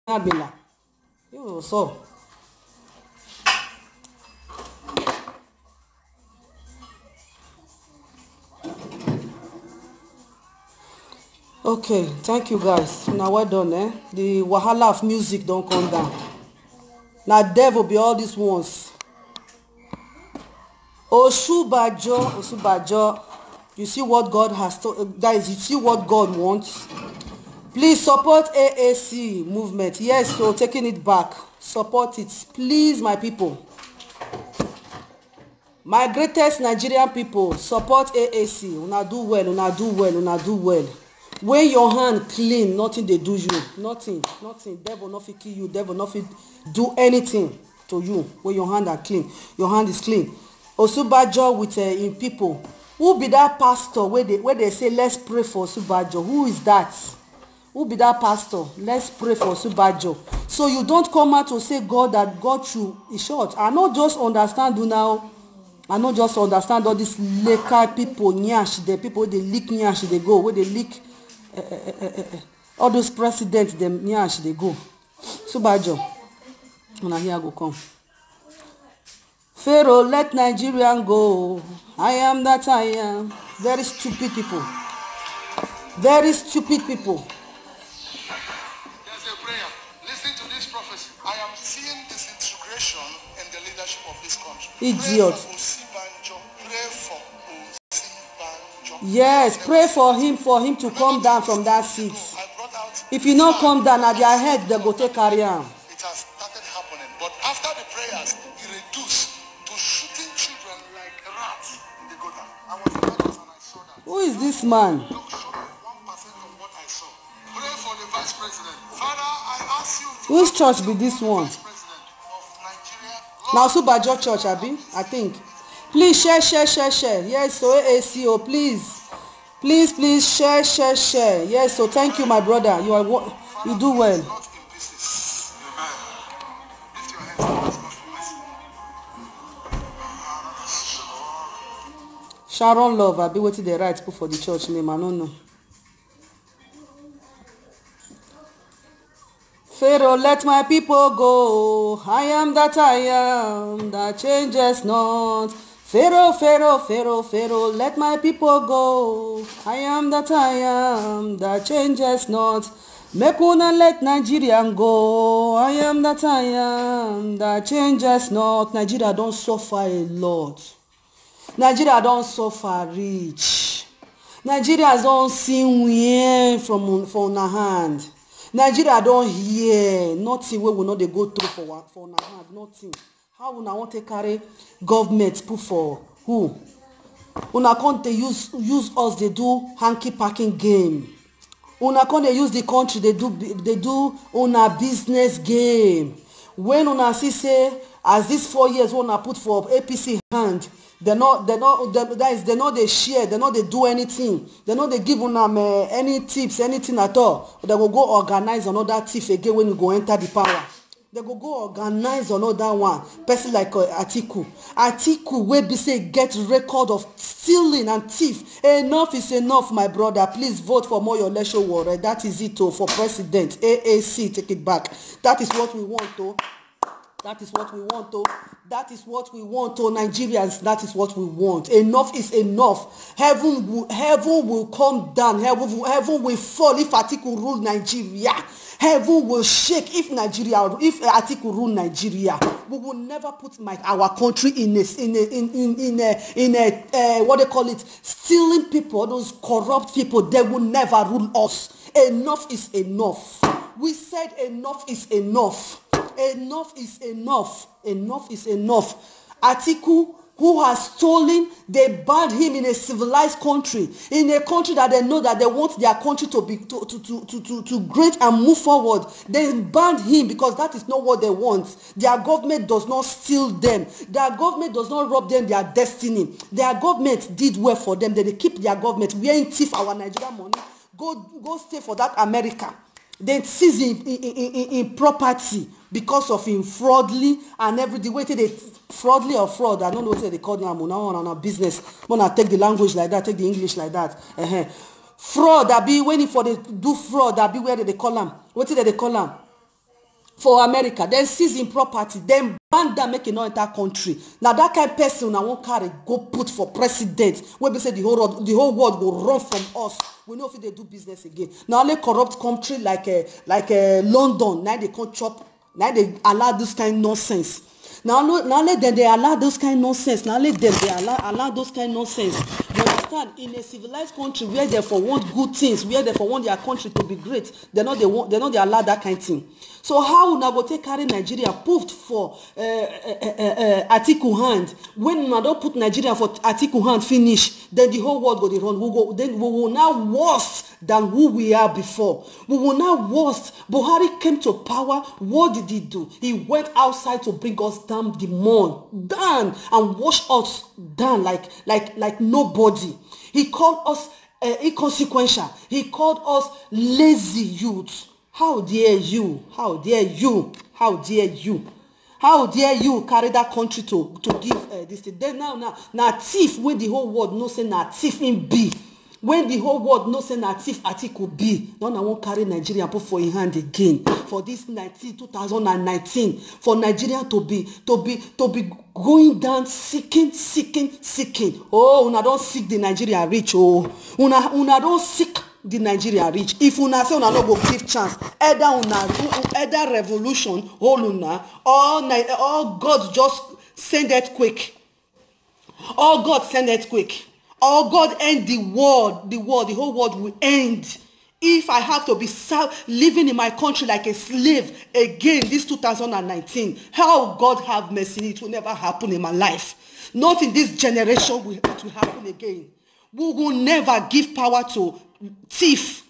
Abela. You so. Okay, thank you guys. Now well done, eh? The wahala of music don't come down. Now devil be all these ones. Osubajo. You see what God has told guys, you see what God wants. Please support AAC movement. Yes, so taking it back. Support it. Please, my people. My greatest Nigerian people, support AAC. Una do well, una do well, una do well. When your hand clean, nothing they do you. Nothing. Devil not fit kill you. Devil not fit do anything to you. When your hand are clean. Your hand is clean. Osubajo with in people. Who be that pastor where they say let's pray for Osubajo? Who is that? Who be that pastor? Let's pray for Osubajo. So you don't come out to say God that got you. It's short. I not just understand you now. I not just understand all these local people, nyash, the people they leak nyash, they go. Where they leak all those presidents, them nyash, they go. Osubajo. When I hear go come. Pharaoh, let Nigerian go. I am that I am. Very stupid people. Very stupid people. There's a prayer. Listen to this prophecy. I am seeing disintegration in the leadership of this country. Idiot. Pray for Osibanjo. Yes, pray for him to come down from that seat. If he not come down at their head, they go take carry him. It has started happening, but after the prayers, he reduced to shooting children like rats in the gutter. I was in that and I saw that. Who is this man? Don't show me 1% of what I saw. Pray for the vice president. Father, I ask you to Which church be this one? vice president of Nigeria. Now Osubajo church, Abi, I think. Please share. Yes, so AACO, please share. Yes, so thank you, my brother. You do well. Not in pieces. Lift your hands and ask God for mercy. Sharon Love, Abi, wetin dey write put for the church name? I don't know. Pharaoh, let my people go. I am that changes not. Pharaoh, let my people go. I am that changes not. Make una let Nigerian go. I am that changes not. Nigeria don't suffer a lot. Nigeria don't suffer rich. Nigeria don't see win from una hand. Nigeria don't hear nothing wey we no dey go through for una hand. Nothing. How una want to carry government put for who? Una can't use us, they do hanky packing game. Una can't use the country, they do una business game. When una see say as this 4 years una put for APC hand, they know they share, they know they do anything, they know they give una any tips, anything at all. They will go organize another thief again when you go enter the power. They go organize another one. Person like Atiku wey be say get record of stealing and thief. Enough is enough, my brother. Please vote for Moyole Sowore. That is it for president. AAC, take it back. That is what we want to. That is what we want to. That is what we want to Nigerians. That is what we want. Enough is enough. Heaven will come down. Heaven will fall if Atiku rule Nigeria. Heaven will shake if Atiku rule Nigeria. We will never put our country in a what they call it, stealing people, those corrupt people. They will never rule us. Enough is enough. We said enough is enough. Enough is enough. Enough is enough. Atiku, who has stolen, they banned him in a civilized country, in a country that they know that they want their country to be to great and move forward. They banned him because that is not what they want. Their government does not steal them. Their government does not rob them their destiny. Their government did well for them. They keep their government. We ain't thief our Nigerian money. Go stay for that America. They seize in property because of him fraudly and everything. Wait till they fraudly or fraud. I don't know what they call them now on our business. When I take the language like that, take the English like that. Fraud that be when for they do fraud that be where they call them. What did they call them? for America, then seize him property, then ban that make e no enter country. Now that kind of person I won't carry go put for president. When we say the whole world will run from us. We know if they do business again. Now only corrupt country like London, now they can't chop, now they allow this kind of nonsense. Now let them they allow those kind of nonsense. Now let them they allow those kind of nonsense. You understand? In a civilized country where they for want good things, where they for want their country to be great, they allow that kind of thing. So how una go take carry Nigeria proved for Atiku hand? When una don't put Nigeria for Atiku hand finish, then the whole world go dey run. Then we will now worse than who we are before. We will now worse. Buhari came to power. What did he do? He went outside to bring us down the mud, down and wash us down like nobody. He called us inconsequential. He called us lazy youths. How dare you? How dare you? How dare you? How dare you carry that country to give this thing? Then now thief when the whole world knows say na thief in be. When the whole world knows say na thief Atiku be. Now I won't carry Nigeria put for in hand again. For this 2019, for Nigeria to be going down seeking. Oh, una don't seek the Nigeria rich. Oh, una don't seek the Nigeria rich. If una say una no go give chance, either revolution, whole una, or God just send earthquake. Or God send earthquake. Or God end the world, the whole world will end. If I have to be living in my country like a slave again this 2019, how God have mercy, it will never happen in my life. Not in this generation it will happen again. We will never give power to thief.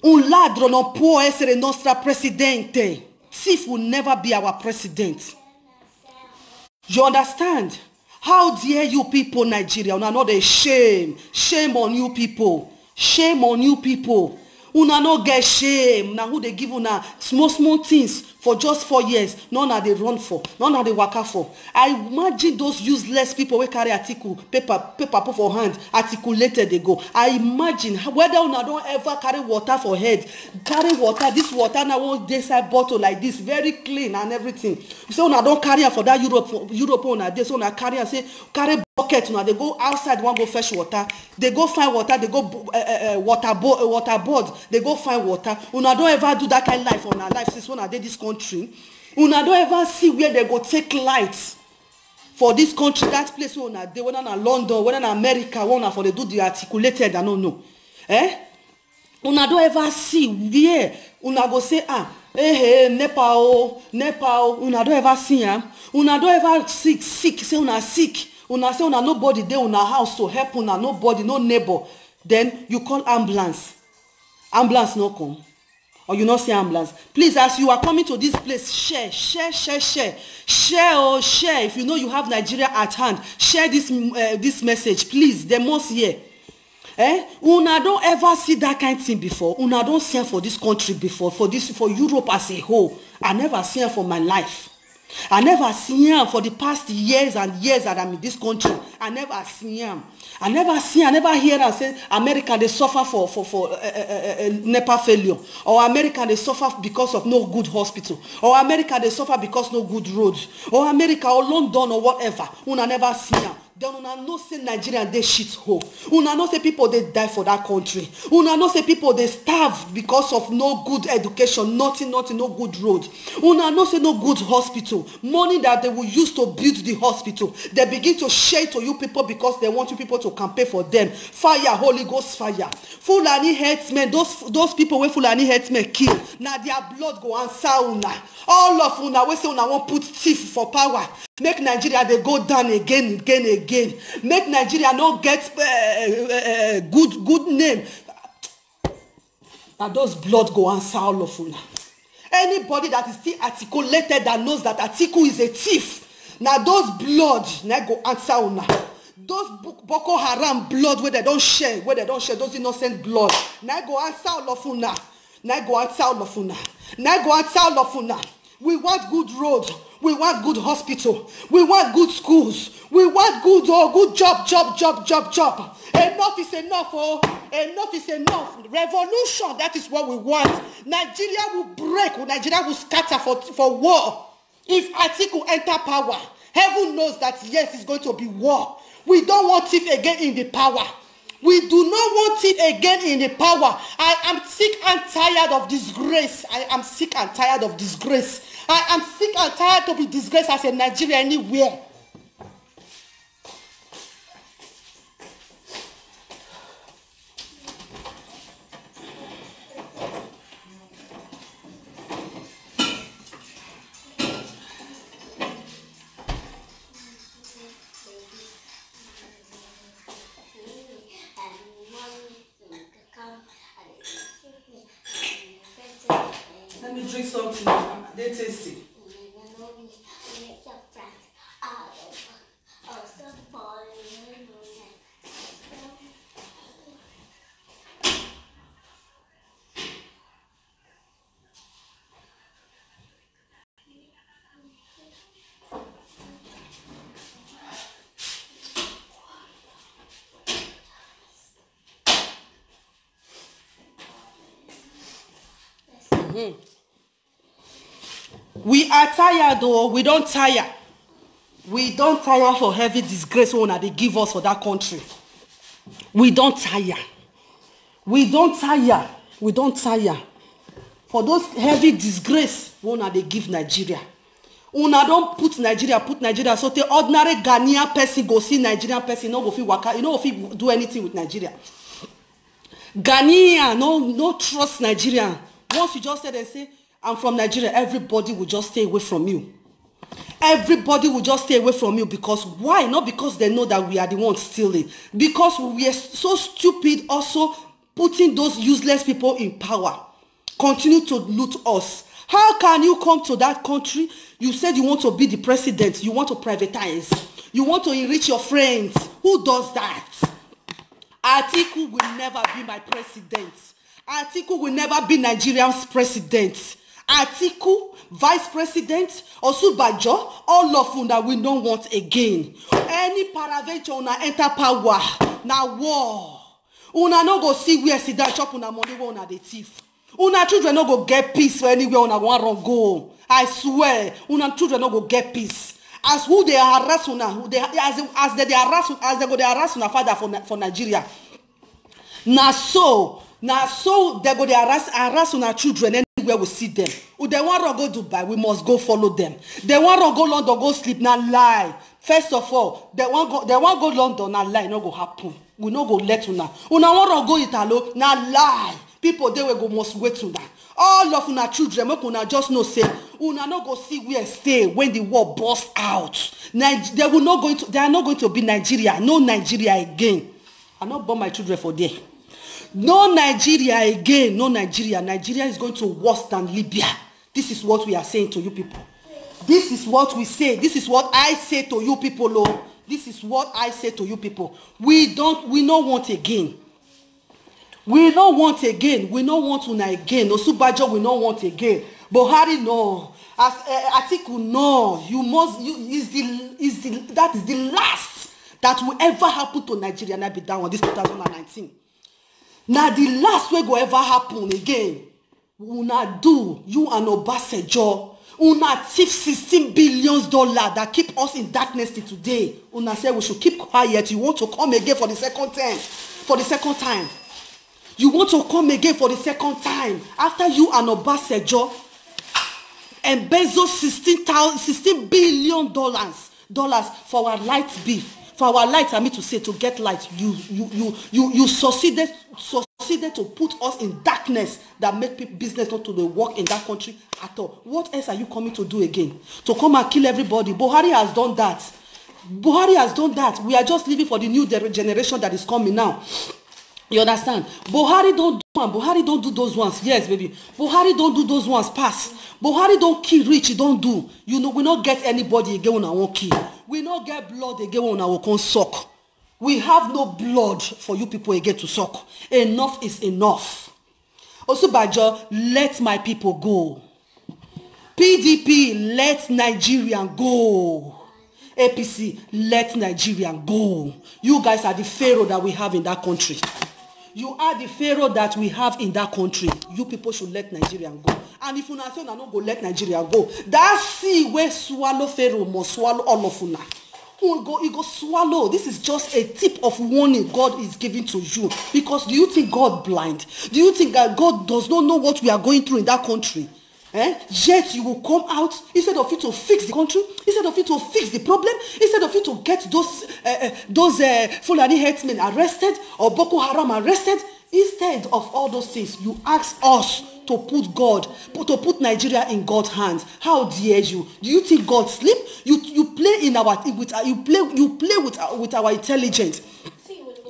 Un ladro non può essere nostra presidente. Thief will never be our president. You understand? How dare you people, Nigeria? Una not a shame. Shame on you people. Shame on you people. Una no get shame. Now who they give una small things for just 4 years. None are they run for. None are they work for. I imagine those useless people who carry article, paper put for hand, articulated they go. I imagine whether una don't ever carry water for head. Carry water, this water now one desert bottle like this, very clean and everything. So una don't carry for that Europe una dey. So una carry and say carry bucket una they go outside one go fetch water. They go find water. They go water board. They go find water. Una don't ever do that kind of life on our life since when I did this country. Una don't ever see where they go take lights for this country. That place where una dey, whether na London, whether na America, whether for they do the articulated, I don't know. Una don't ever see where una go say Nepal. Una don't ever see una don't ever sick. Say una sick. Una say una nobody there una house to help una, nobody, no neighbor. Then you call ambulance. Ambulance no come. Or you not see ambulance. Please, as you are coming to this place, share. Share. If you know you have Nigeria at hand, share this message. Please, they must hear. Una don't ever see that kind of thing before. Una don't see for this country before. For Europe as a whole. I never see her for my life. I never see him for the past years and years that I'm in this country. I never see him. I never hear them say America they suffer for NEPA failure, or America they suffer because of no good hospital, or America they suffer because no good roads, or America or London or whatever. Una never see them. Then una know say Nigerian they shit hole. Una know say people they die for that country. Una know say people they starve because of no good education, nothing, no good road. Una know say no good hospital. Money that they will use to build the hospital, they begin to share to you people because they want you people to campaign for them. Fire, Holy Ghost fire. Fulani headsmen, those people where Fulani headsmen kill. Now their blood go answer una. All of una we say una won't put thief for power. Make Nigeria they go down again. Make Nigeria not get good name. Now those blood go answer all of una. Anybody that is still articulated that knows that Atiku is a thief. Now those blood now go answer una. Those Boko Haram blood where they don't share, those innocent blood. Now go answer all of una. We want good roads. We want good hospital. We want good schools. We want good job. Enough is enough, oh. Enough is enough. Revolution, that is what we want. Nigeria will break. Nigeria will scatter for war. If Atiku enter power, heaven knows that yes, it's going to be war. We don't want it again in the power. We do not want it again in the power. I am sick and tired of disgrace. I am sick and tired of disgrace. I am sick and tired to be disgraced as a Nigerian anywhere. Let me drink something. They're tasty. We are tired though. We don't tire. We don't tire for heavy disgrace when they give us for that country. We don't tire. We don't tire. We don't tire. For those heavy disgrace when they give Nigeria. Una don't put Nigeria so the ordinary Ghanaian person go see Nigerian person, no go fit waka, you know if he do anything with Nigeria. Ghanaian no trust Nigerian. Once you just said and say, I'm from Nigeria, everybody will just stay away from you. Everybody will just stay away from you because why? Not because they know that we are the ones stealing. Because we are so stupid also putting those useless people in power. Continue to loot us. How can you come to that country? You said you want to be the president. You want to privatize. You want to enrich your friends. Who does that? Atiku will never be my president. Atiku will never be Nigeria's president. Atiku, vice president, Osubajo, all of them that we don't want again. Any paraventure una enter power, na war. Una no go see where sit down chop una money where una the thief. Una children no go get peace for anywhere una want run go. I swear, una children no go get peace. As who they harass una, as they go they harass una father for Nigeria. Na so they go they harass una children anywhere we see them. If they want to go Dubai, we must go follow them. They want to go London, go sleep, na lie. First of all, they want go London, na lie, no go happen. We no go let una. Una want to go Italo, na lie. People they will go must wait una. All of una children, make una just know say una no go see where stay when the war burst out. They are not going to be Nigeria, no Nigeria again. I not born my children for there. No Nigeria again, no Nigeria. Nigeria is going to worse than Libya. This is what we are saying to you people. This is what we say. This is what I say to you people, Lord. This is what I say to you people. We don't want again. We don't want again. We don't want una again. Osubajo we don't want again. Buhari no. As Atiku no. That is the last that will ever happen to Nigeria. And I be down on this 2019. Now the last way go ever happen again. Una do you and Obasanjo. Una thief $16 billion that keep us in darkness till today. Una say we should keep quiet. You want to come again for the second time. For the second time. You want to come again for the second time. After you and Obasanjo embezzle $16 billion for our light bill. For our light, I mean to say, to get light, you succeeded to put us in darkness that make business not to work in that country at all. What else are you coming to do again? To come and kill everybody? Buhari has done that. Buhari has done that. We are just living for the new generation that is coming now. You understand? Buhari don't do one. Buhari don't do those ones. Yes, baby. Buhari don't do those ones. Pass. Buhari don't kill rich. He don't do. You know, we not get anybody again when I won't kill. We not get blood again when I won't suck. We have no blood for you people again to suck. Enough is enough. Osubajo, let my people go. PDP, let Nigeria go. APC, let Nigeria go. You guys are the pharaoh that we have in that country. You are the pharaoh that we have in that country. You people should let Nigeria go. And if una say una no go let Nigeria go, that sea where swallow pharaoh must swallow all of una. He go swallow. This is just a tip of warning God is giving to you. Because do you think God blind? Do you think that God does not know what we are going through in that country? Yet you will come out instead of you to fix the country, instead of you to fix the problem, instead of you to get those Fulani herdsmen arrested or Boko Haram arrested. Instead of all those things, you ask us to put Nigeria in God's hands. How dare you? Do you think God sleep? You play with our intelligence.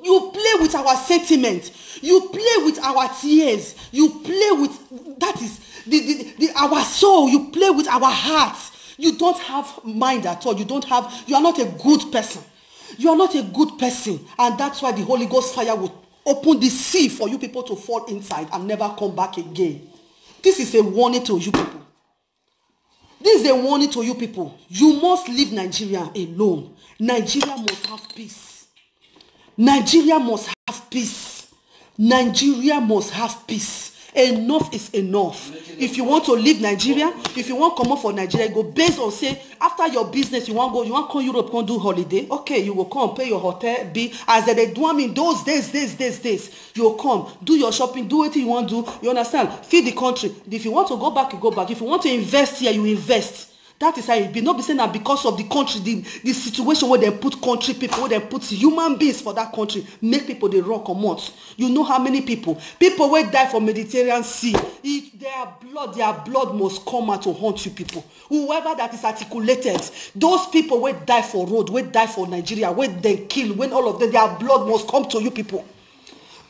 You play with our sentiment. You play with our tears. You play with that is our soul. You play with our hearts. You don't have mind at all. You are not a good person. You are not a good person. And that's why the Holy Ghost fire will open the sea for you people to fall inside and never come back again. This is a warning to you people. This is a warning to you people. You must leave Nigeria alone. Nigeria must have peace. Nigeria must have peace. Nigeria must have peace. Enough is enough. If you want to leave Nigeria, if you want to come up for Nigeria, go based on say after your business you want to come Europe, come do holiday. Okay, you will come pay your hotel bill as they do in those days. You will come do your shopping, do what you want to do. You understand? Feed the country. If you want to go back, you go back. If you want to invest here, you invest. That is how it be. Not be saying that because of the country, the situation where they put country people, where they put human beings for that country, make people they run comot. You know how many people will die for Mediterranean Sea. Their blood must come out to haunt you people. Whoever that is articulated, those people will die for road, will die for Nigeria, when they kill, when all of them, their blood must come to you people.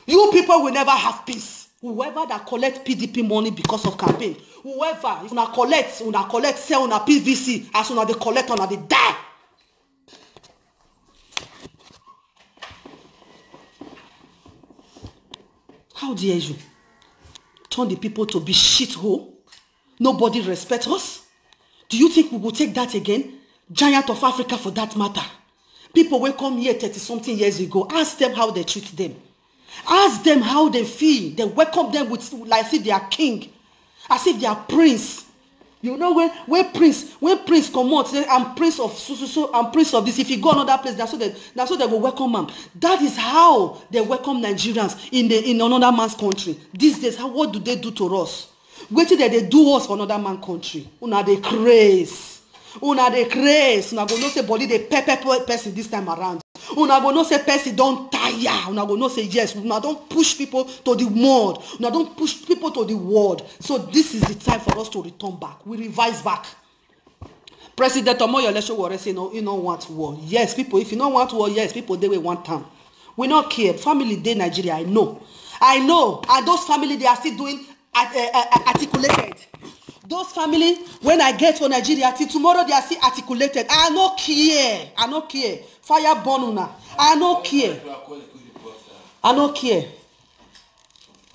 You people will never have peace. Whoever that collect PDP money because of campaign, whoever, if una collect, sell una PVC, as una they collect, una they die. How dare you turn the people to be shithole? Nobody respect us? Do you think we will take that again? Giant of Africa for that matter. People will come here 30-something years ago. Ask them how they treat them. Ask them how they feel. They welcome them with like as if they are king, as if they are prince. You know when prince come out, say I'm prince of so I'm prince of this. If you go another place, that's so they will welcome them. That is how they welcome Nigerians in another man's country. These days, what do they do to us? Wait till they do us for another man's country. Una they craze. Una they craze. Una go no say body they pepper person this time around. Una go no say person don't tire. Una go no say yes. Una don't push people to the mud. Una don't push people to the world. So this is the time for us to return back. We revise back. President Omoyole Sowore say no, you don't want war. Yes, people. If you don't want war, yes, people they will want time. We not care. Family day Nigeria. I know. And those family they are still doing articulated. Those family, when I get for Nigeria, till tomorrow they are still articulated. I no care. Fire burn una. I no care.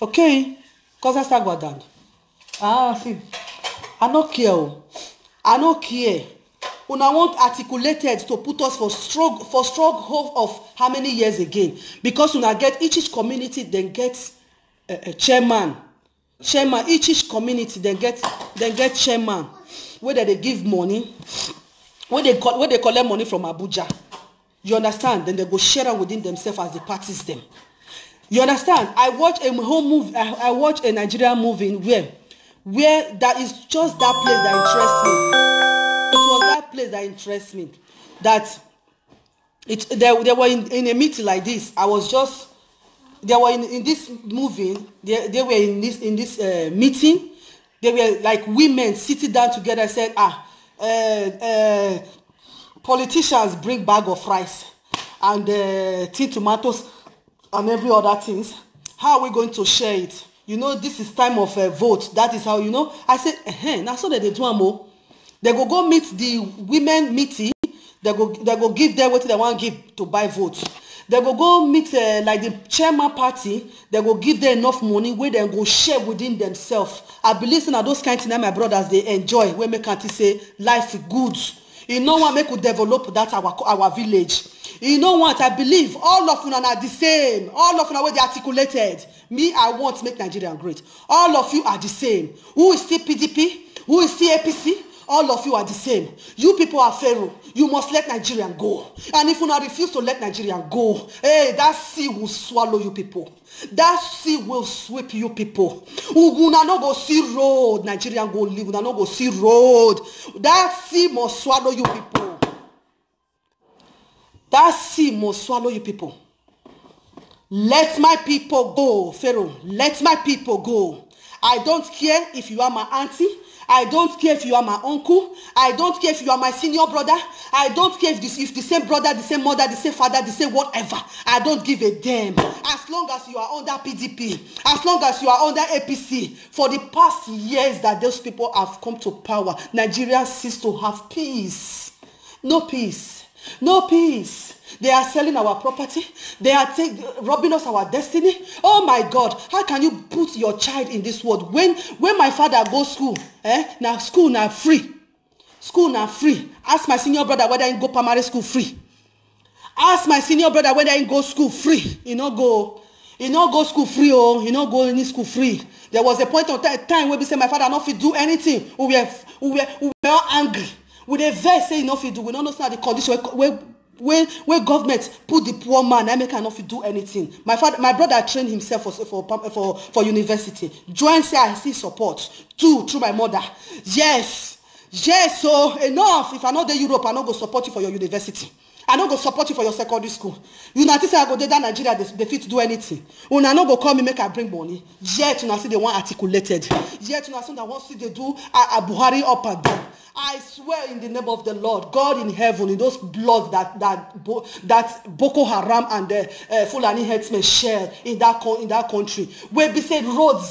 Okay? Cause I start down. See. I no care. Una want articulated to put us for struggle of how many years again? Because una get each community then gets a chairman. Each community then get chairman, whether they give money, when they collect money from Abuja. You understand? Then they go share it within themselves as they practice them. You understand? I watch a whole movie. I watch a Nigerian movie where that is just that place that interests me. It was that place that interests me. That they were in a meeting like this. They were in this movie. They were in this meeting. They were like women sitting down together. Said, politicians bring bag of rice and tin tomatoes and every other things. How are we going to share it? You know, this is time of vote. That is how you know. I said, now so that they do more. They go meet the women meeting. They go give them what they want to give to buy votes. They go meet like the chairman party. They go give them enough money where they go share within themselves. I believe in those kind of things my brothers they enjoy. When make can't say life is good. You know what make we develop that our village. You know what? I believe all of you are the same. All of you are where they articulated. Me, I want to make Nigeria great. All of you are the same. Who is still PDP? Who is still APC? All of you are the same. You people are Pharaoh. You must let Nigeria go. And if you not refuse to let Nigeria go, hey, that sea will swallow you people. That sea will sweep you people. Una no go see road. Nigeria go live. Una no go see road. That sea must swallow you people. That sea must swallow you people. Let my people go, Pharaoh. Let my people go. I don't care if you are my auntie. I don't care if you are my uncle. I don't care if you are my senior brother. I don't care if the same brother, the same mother, the same father, the same whatever. I don't give a damn. As long as you are under PDP, as long as you are under APC, for the past years that those people have come to power, Nigeria ceased to have peace. No peace. No peace. They are selling our property. They are robbing us our destiny. Oh my God, how can you put your child in this world? When my father goes school, now school now free. School now free. Ask my senior brother whether he go primary school free. Ask my senior brother whether he go school free. He no go school free, oh, he no go any school free. There was a point of time where we say my father not fit do anything. We were all angry. We dey vex say he no fit do. We don't know the condition where government put the poor man, I make not do anything. My brother trained himself for university. Join say I see support. Two, through my mother. Yes, so enough. If I know the Europe, I not go support you for your university. I not go support you for your secondary school. You know, say I go there Nigeria, they fit do anything. Una no go call me make I bring money. Yet you see the one articulated. Yet you see that one see they do a Buhari up and down. I swear in the name of the Lord, God in heaven, in those blood that Boko Haram and the Fulani headsmen share in that country, where we said road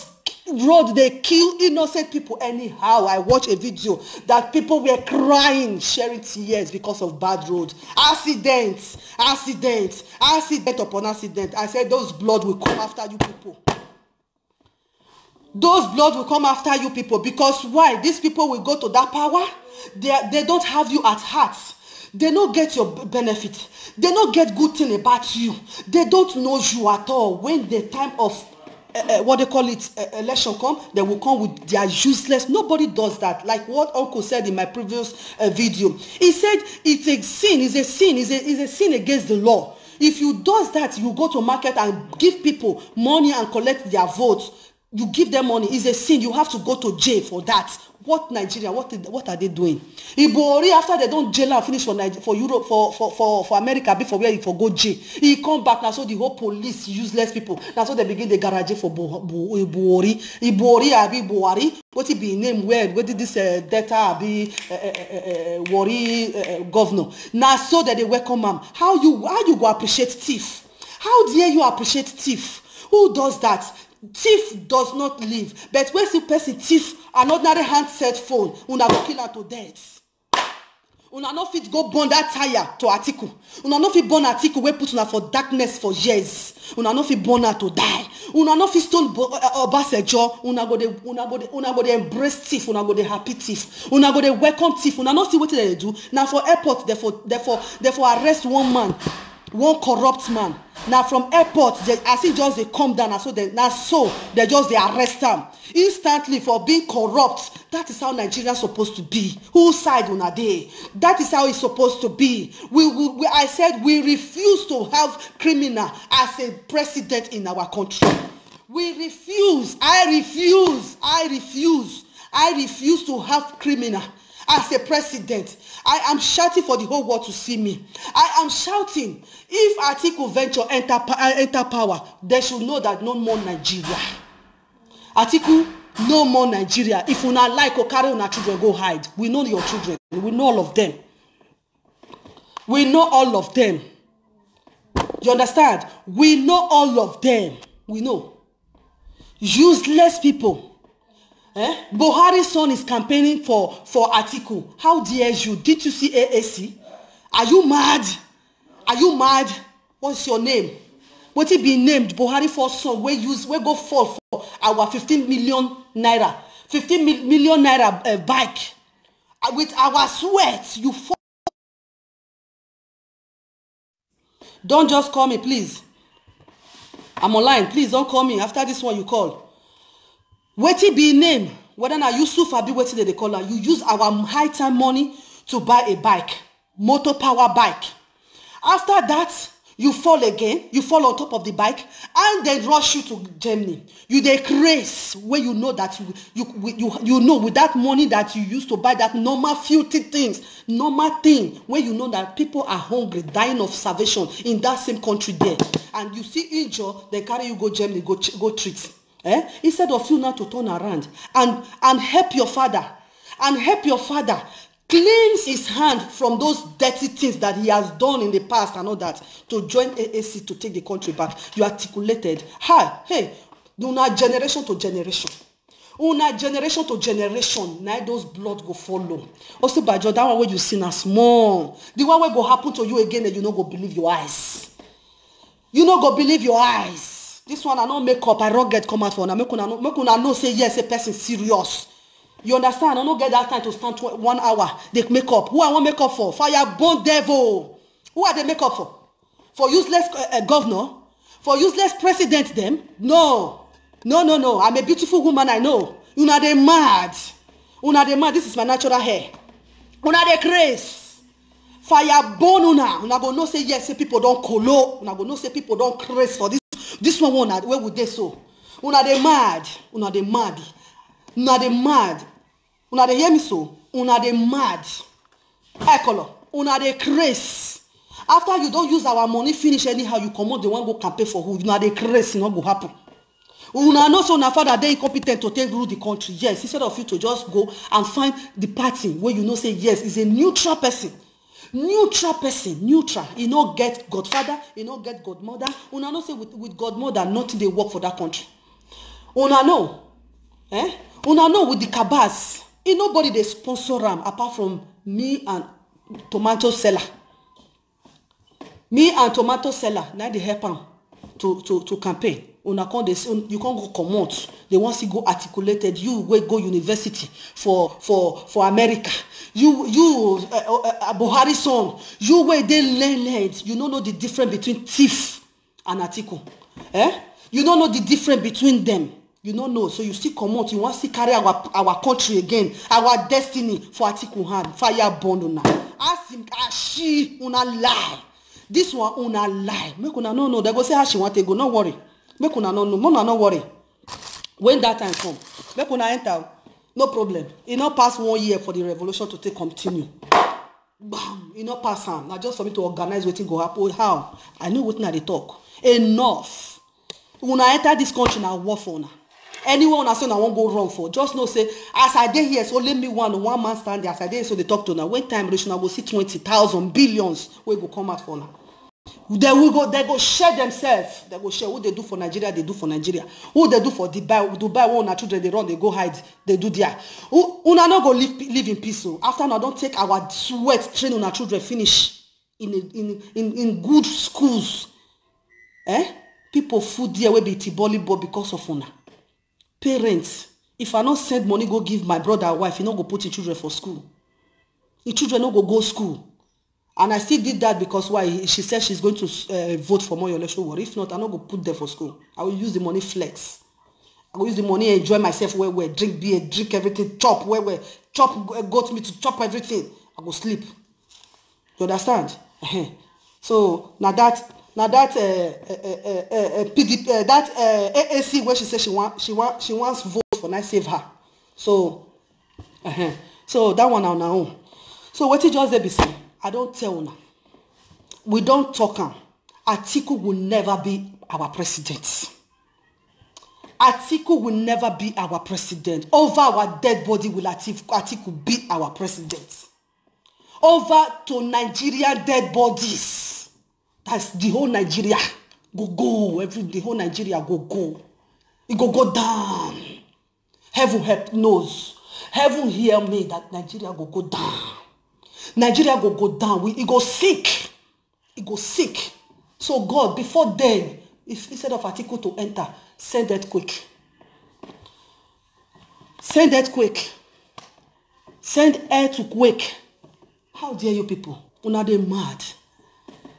they kill innocent people anyhow. I watched a video that people were crying, sharing tears because of bad road. Accident upon accident. I said those blood will come after you people. Those blood will come after you people. Because why? These people will go to that power. They don't have you at heart. They don't get your benefit. They don't get good thing about you. They don't know you at all. When the time of what they call it, election come, they will come with their useless. Nobody does that. Like what Uncle said in my previous video. He said it's a sin. It's a sin against the law. If you does that, you go to market and give people money and collect their votes. You give them money. It's a sin. You have to go to jail for that. What Nigeria? What are they doing? Ibori, after they don't jail and finish for Europe, for America, before where he for go jail, he come back now. So the whole police useless people. Now so they begin the garage for Ibori. Ibori abi Buhari. What it be name? Where did this data be worry governor? Now so that they welcome him. How you go appreciate thief? How dare you appreciate thief? Who does that? Thief does not live. But when the person thief an ordinary handset phone, una go kill her to death. Una no fit go burn that tire to Atiku. Una no fit burn Atiku wey put una for darkness for years. Una no fit burn her to die. Una no fit stone Obasanjo. Una go dey embrace thief. Una go dey happy thief. Una go dey welcome thief. Una no see wetin they do. Now for airport, therefore arrest one man. One corrupt man. Now from airport, as he just they come down, so they just they arrest him instantly for being corrupt. That is how Nigeria is supposed to be. Whose side una dey? That is how it's supposed to be. I said we refuse to have criminal as a president in our country. We refuse. I refuse to have criminal as a president. I am shouting for the whole world to see me. I am shouting. If Atiku venture enter power, they should know that no more Nigeria. Atiku, no more Nigeria. If you not like or carry on our children, go hide. We know your children. We know all of them. We know all of them. You understand? We know all of them. We know. Useless people. Buhari's son is campaigning for Atiku. How dare you? Did you see AAC? Are you mad? Are you mad? What's your name? What it be named Buhari for son we go fall for our 15 million naira 15 million naira bike with our sweat. You fall. Don't just call me, please. I'm online. Please don't call me. After this one, you call. Wetin be name? Whether na Yusuf abi wetin they call am. You use our high time money to buy a bike, motor power bike. After that, you fall again. You fall on top of the bike, and they rush you to Germany. You dey craze where you know that you know with that money that you used to buy that normal filthy things, normal thing where you know that people are hungry, dying of starvation in that same country there, and you see injure, they carry you go Germany, go treat. Instead of you now to turn around and help your father, cleanse his hand from those dirty things that he has done in the past and all that, to join AAC to take the country back. You articulated, hey, una generation to generation. Una generation to generation, now those blood go follow. Also, by that one where you see now small, the one where go happen to you again, and you no go believe your eyes. You no go believe your eyes. This one I don't make up, I don't get come out for now. Make una know say yes, a person serious. You understand? I don't get that time to stand 1 hour. They make up. Who I want make up for? Fireborn devil. Who are they make up for? For useless governor? For useless president them? No. I'm a beautiful woman, I know. Una they mad. This is my natural hair. Una they craze. Fireborn una. Una go no say yes, say people don't colo. Una go no say people don't craze for this. This one, where would they so? Una they mad. Una they hear me so? Una they mad. Ekolo. Una they craze. After you don't use our money, finish anyhow, you come out, the one go campaign for who? Una they craze, it not go happen. Una know so na father they incompetent to take rule the country. Yes, instead of you to just go and find the party where you know say yes, is a neutral person. Neutral. You no get godfather, you no get godmother. Una know say with godmother, nothing they work for that country. Una know. Una know with the cabas, nobody they sponsor them apart from me and tomato seller. Now they help them to campaign. Una can't you can't go commot. They want to go articulated. You will go university for America. You Buhari son. You where they learned. You don't know the difference between thief and article. You don't know the difference between them. You don't know, so you still come out. You want to carry our country again, our destiny for article hand. Fire burn una. Ask him, she una lie. This one una lie. Make una no. They go say how she want to go. No worry. Make una no worry. When that time come, make una enter. No problem. It not pass 1 year for the revolution to take continue. Bam. It not pass time. Now just for me to organize wetin go happen. How? I know wetin I dey talk. Enough. Una enter this country now war for una. Anyone I say I won't go wrong for. Just know say as I dey here, so let me one man stand there. As I dey so they talk to now. When time reach now, go see 20,000 billions we go come out for now. They go share themselves. They go share what they do for Nigeria, they do for Nigeria. Who they do for Dubai one children they run, they go hide, they do there. Una not go live in peace. So after now, don't take our sweat train on our children finish in good schools. People food there will be tibolibo because of una. Parents, if I not send money go give my brother or wife, he not go put his children for school. His children not go school. And I still did that because why? She said she's going to vote for more election war. If not, I not go put them for school. I will use the money flex. I will use the money enjoy myself where drink beer, drink everything, chop chop goat meat, chop everything. I go sleep. You understand? So now that PDP that AAC where she said she wants vote for now save her. So so that one on our own. So what you just there be saying? I don't tell una. We don't talk am. Atiku will never be our president. Atiku will never be our president. Over our dead body will Atiku be our president. Over to Nigeria dead bodies. That's the whole Nigeria. Go. The whole Nigeria go. It go down. Heaven help knows. Heaven hear me that Nigeria go down. Nigeria go down. It go sick. It go sick. So God, before then, if instead of Atiku to enter, send earthquake. Send earthquake. Send earthquake. How dare you people? Una dey mad.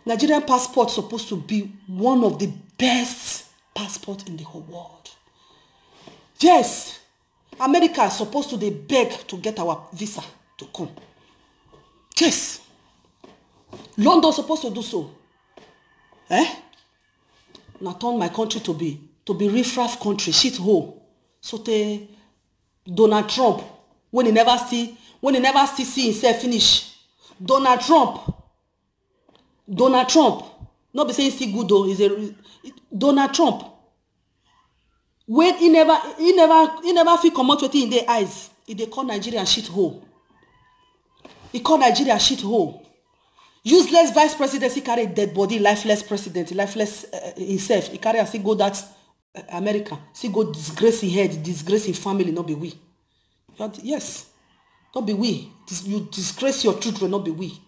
Nigerian passport supposed to be one of the best passports in the whole world. Yes, America is supposed to dey beg to get our visa to come. Yes. London supposed to do so. Now turn my country to be riffraff country, shit hole. So te Donald Trump, when he never see himself finish. Donald Trump, not be saying see good though, Donald Trump. When he never feel come out with it in their eyes, they call Nigeria shit hole. He call Nigeria shit hole. Useless vice presidency carry dead body, lifeless president, lifeless himself. He carry and see go that America, see go disgrace his head, disgrace his family, not be we. Yes, not be we. You disgrace your children, not be we.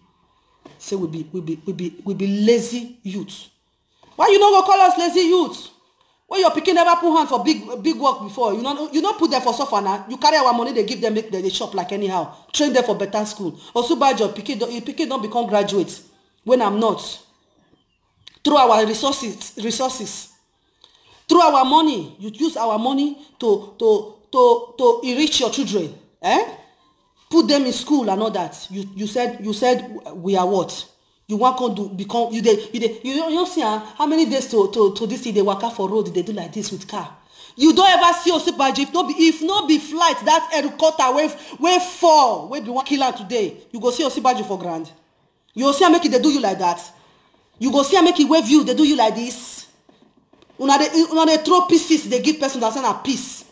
Say we be lazy youth. Why you not go call us lazy youth? When your pikin never put hand for big work before, you not put them for suffer now. You carry our money, they give them, make they shop like anyhow. Train them for better school. Osubajo, pikin don't become graduate when I'm not. Through our resources. Through our money, you use our money to enrich your children. Put them in school and all that. You said we are what? You want to become you don't see how many days to this they work out for road they do like this with car. You don't ever see Osinbajo if not be flight that helicopter wave fall we be one killer today. You go see Osinbajo for grand. You go see make it they do you like that. You go see make it wave you they do you like this. Una they throw pieces they give person that send a piece.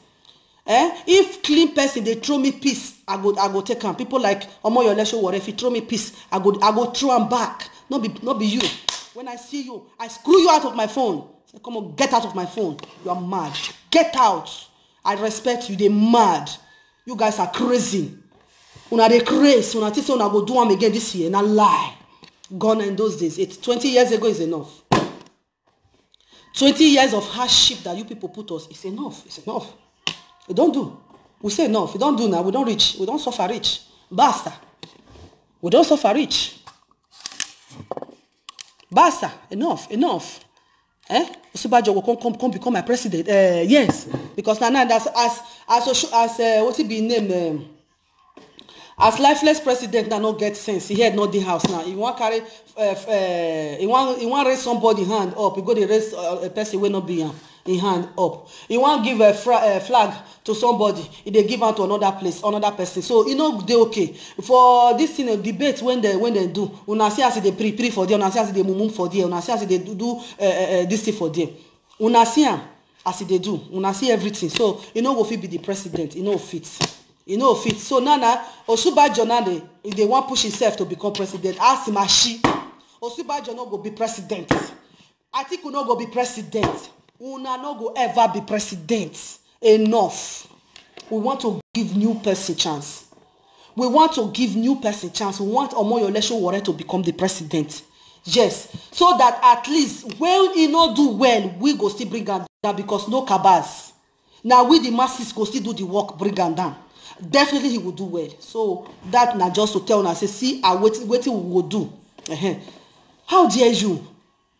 If clean person they throw me piece, I go take them. People like Omoyo Lesho Wore, if you throw me piece, I go throw them back. Not be you. When I see you, I screw you out of my phone. Say, come on, get out of my phone. You are mad. Get out. I respect you. They mad. You guys are crazy. Una they crazy. Una think una go do them again this year. Not lie. Gone in those days. 20 years ago is enough. 20 years of hardship that you people put us. It's enough. It's enough. We don't do. We say enough. We don't do now. We don't reach. We don't suffer rich. Basta. We don't suffer rich. Basta. Enough. Osinbajo will come become my president. Yes. Because now that's as what it be named as lifeless president now not get sense. He had not the house now. He want carry he want raise somebody hand up. He go to raise a person will not be in hand up. He want give a flag to somebody. They give out to another place, another person. So they okay for this thing debate when they do. Una see as they pre for them. Una see as they mumu for them. Una see as they do this thing for them. Una see as they do. Una see everything. So go fit be the president. Fit. So now Osinbajo now they want push himself to become president. Ask him Osinbajo no go be president. Atiku no go be president. Una no go ever be president. Enough. We want to give new person chance. We want Omoyo Lesho Wore to become the president. Yes. So that at least when he not do well, we go still bring him down because no cabals. Now we the masses go still do the work, bring him down. Definitely he will do well. So that na just to tell us, say, see, I wait we will do. How dare you?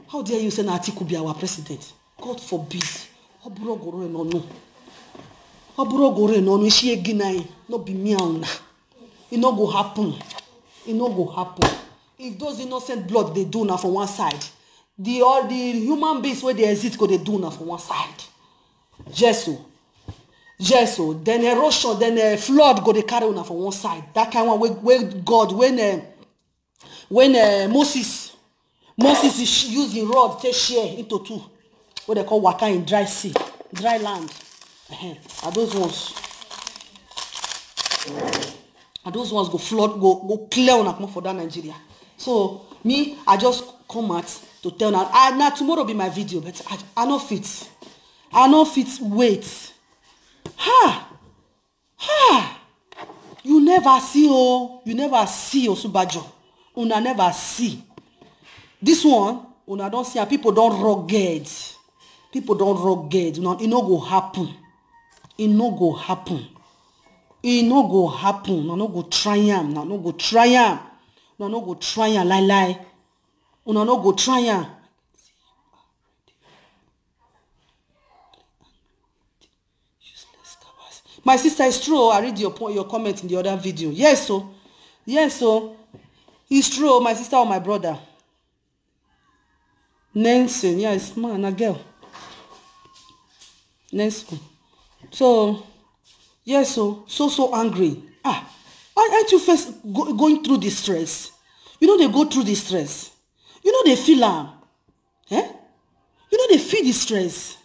How dare you say Atiku be our president? God forbid. Oburo gore no no she ginai no be me una. It no go happen. If those innocent blood they do now for one side, all the human beings where they exist go they do now for one side. Jesu, then erosion, then a flood go they carry on for one side. That kind of where God when Moses is using rod to share into two. What they call waka in dry sea, dry land. Are those ones go flood, go clear on for that Nigeria. So me, I just come out to tell now tomorrow be my video, but I no fit. Wait. You never see Osinbajo. Una never see. This one, Una don't see, people don't rugged. People don't rugged. It no go happen. It no go happen. It no go happen. No go try am. No go try am. No go try am. Lie. Una no go try am. My sister, it's true. I read your comment in the other video. Yes, so. Yes, so. It's true. My sister or my brother. Nelson. Yes, man, a girl. Nelson. So, yes, so angry. Aren't you first going through this stress? You know they go through this stress. You know they feel eh? You know they feel the stress.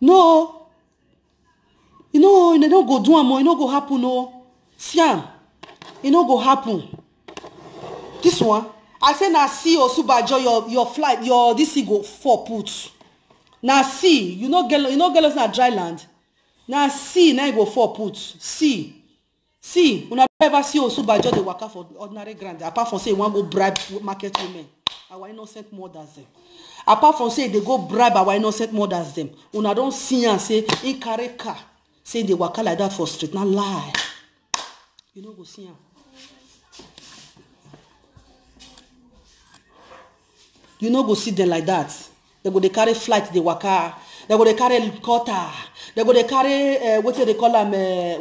No. You know, they don't go do more. It no go happen, no. Siam. It no go happen. This one, I say na see Osubajo, your flight, this thing go 4 put. Now see, you know get us na dry land. Now see, now you go 4 put. See, una ever see Osubajo dey waka for ordinary ground. Apart from say you want go bribe market women, our innocent mothers them. Apart from say they go bribe our innocent mothers them. Una don't see and say in carry car. Say they waka like that for street. Now lie. You know go see am. You know go see them like that. They go they carry flight, they waka. They go they carry helicopter. They go they carry what they call them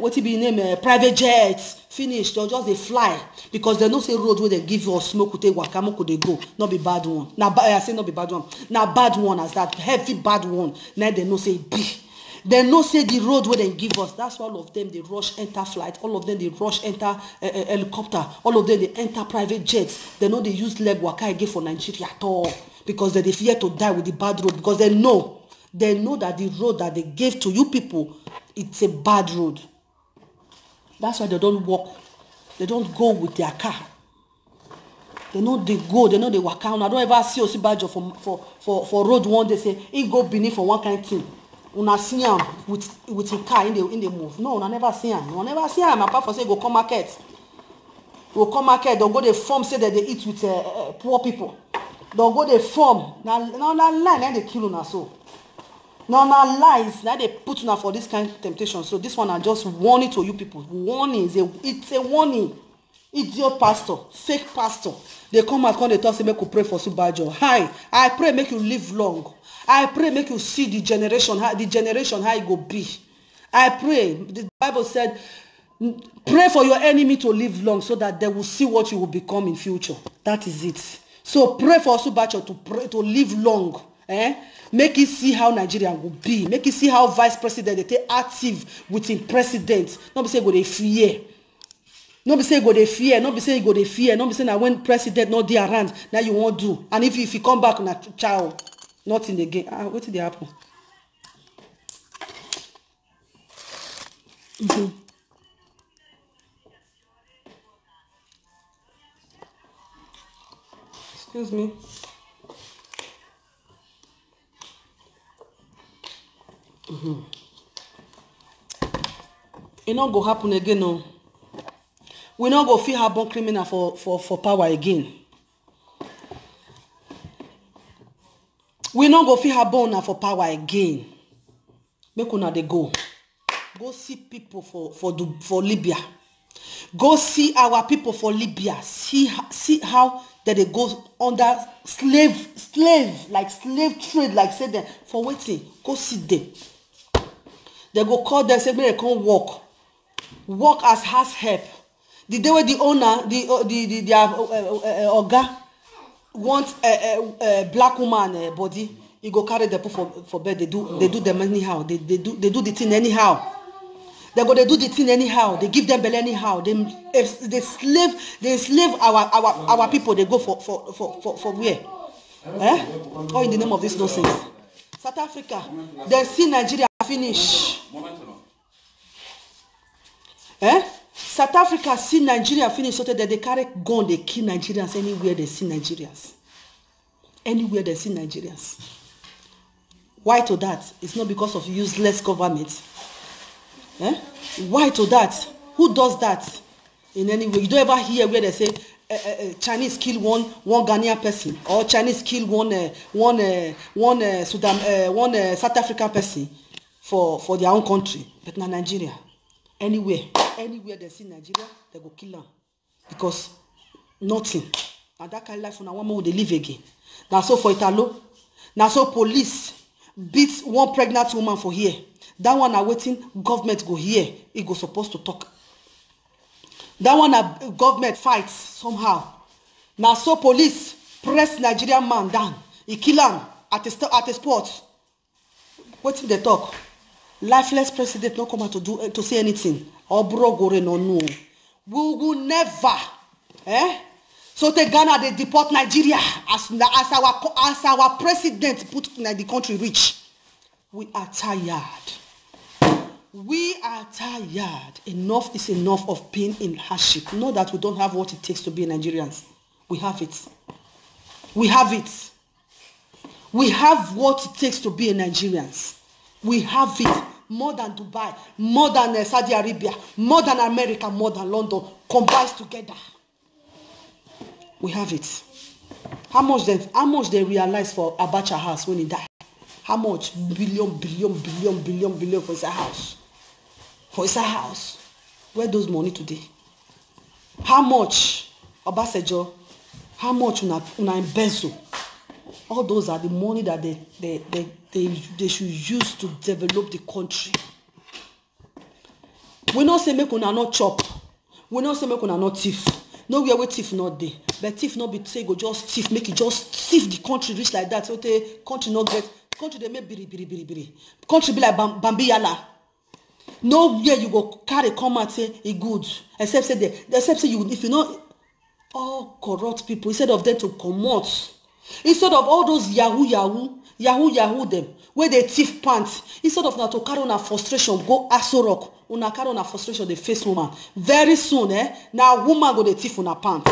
what it be name private jets. Finish. They'll just they fly because they know say road where they give you or smoke with waka mo could they go. Not be bad one. Now I say not be bad one. Now bad one as that heavy bad one. Now they know say be. They know say the road where they give us. That's why all of them they rush enter flight. All of them they rush enter helicopter. All of them they enter private jets. They know they use leg waka again for Nigeria at all because they fear to die with the bad road because they know that the road that they gave to you people it's a bad road. That's why they don't walk. They don't go with their car. They know they go. They know they walk out. I don't ever see Osubajo for road one day say he go beneath for one kind of thing. Una see him with a car in the move. No, una never see him. Una never see him. Apart from say go come market. Go come market. They'll go they form say that they eat with poor people. They'll go they form. Now lie. Now they kill una so. Now lies. Now they put una for this kind of temptation. So this one I just warning to you people. Warning. It's a warning. Idiot pastor, fake pastor. They come out when they talk say make you pray for Osubajo. Hi, I pray make you live long. I pray make you see the generation how it go be. I pray. The Bible said, pray for your enemy to live long so that they will see what you will become in future. That is it. So pray for Osubajo to live long. Make it see how Nigeria will be. Make it see how vice president they take active with him president. Not be say go they fear. No be say go dey fear, no be say go dey fear, no be say na when president not dey around, now you won't do. And if you come back na child, nothing again. What did they happen? Excuse me. It not go happen again, no. We not go feel happen criminal for power again. We not go feel happen for power again. Make una dey go. Go see people for Libya. Go see our people for Libya. See how that they go under slave trade, like say them for waiting. Go see them. They go call them, say they come work as house help. The day where the owner, their oga want a black woman body, he go carry the people for bed. They do them anyhow. They do the thing anyhow. They do the thing anyhow. They give them belly anyhow. They slave our people. They go for where? Or in the name of this nonsense. South Africa. They see Nigeria finish. South Africa see Nigeria finish so that they carry gun, they kill Nigerians anywhere they see Nigerians. Anywhere they see Nigerians. Why to that? It's not because of useless government. Why to that? Who does that in any way? You don't ever hear where they say Chinese kill one Ghanaian person, or Chinese kill one South African person for their own country. But not Nigeria. Anywhere they see Nigeria, they go kill them because nothing. And that kind of life, when one more they live again. Now so for Italo, now so police beat one pregnant woman for here. That one are waiting. Government go here. It go supposed to talk. That one government fights somehow. Now so police press Nigerian man down. He kill him at a spot. What did they talk? Lifeless president not come out to say anything. Or brogore no no. We will never. So the Ghana they deport Nigeria as our president put the country rich. We are tired. We are tired. Enough is enough of pain and hardship. Know that we don't have what it takes to be Nigerians. We have it. We have it. We have what it takes to be Nigerians. We have it. More than Dubai, more than Saudi Arabia, more than America, more than London combines together. We have it. How much they realize for Abacha house when he died? How much? Billion for his house. For his house. Where those money today? How much? Obasanjo? How much una embezzle? All those are the money that they should use to develop the country. We not say make una not chop. We not say make una not thief. No where thief not there. But thief not be say go just thief, make it just thief the country rich like that. So the country not get country they make biri. Country be like Bambi Yala. Nowhere you go carry come and say it good. Except say you if you know all corrupt people instead of them to come out. Instead of all those Yahoo them, where they thief pants, instead of now to carry on a frustration, go Aso Rock, una carry on a frustration, they face woman. Very soon, now woman go they thief on a pants.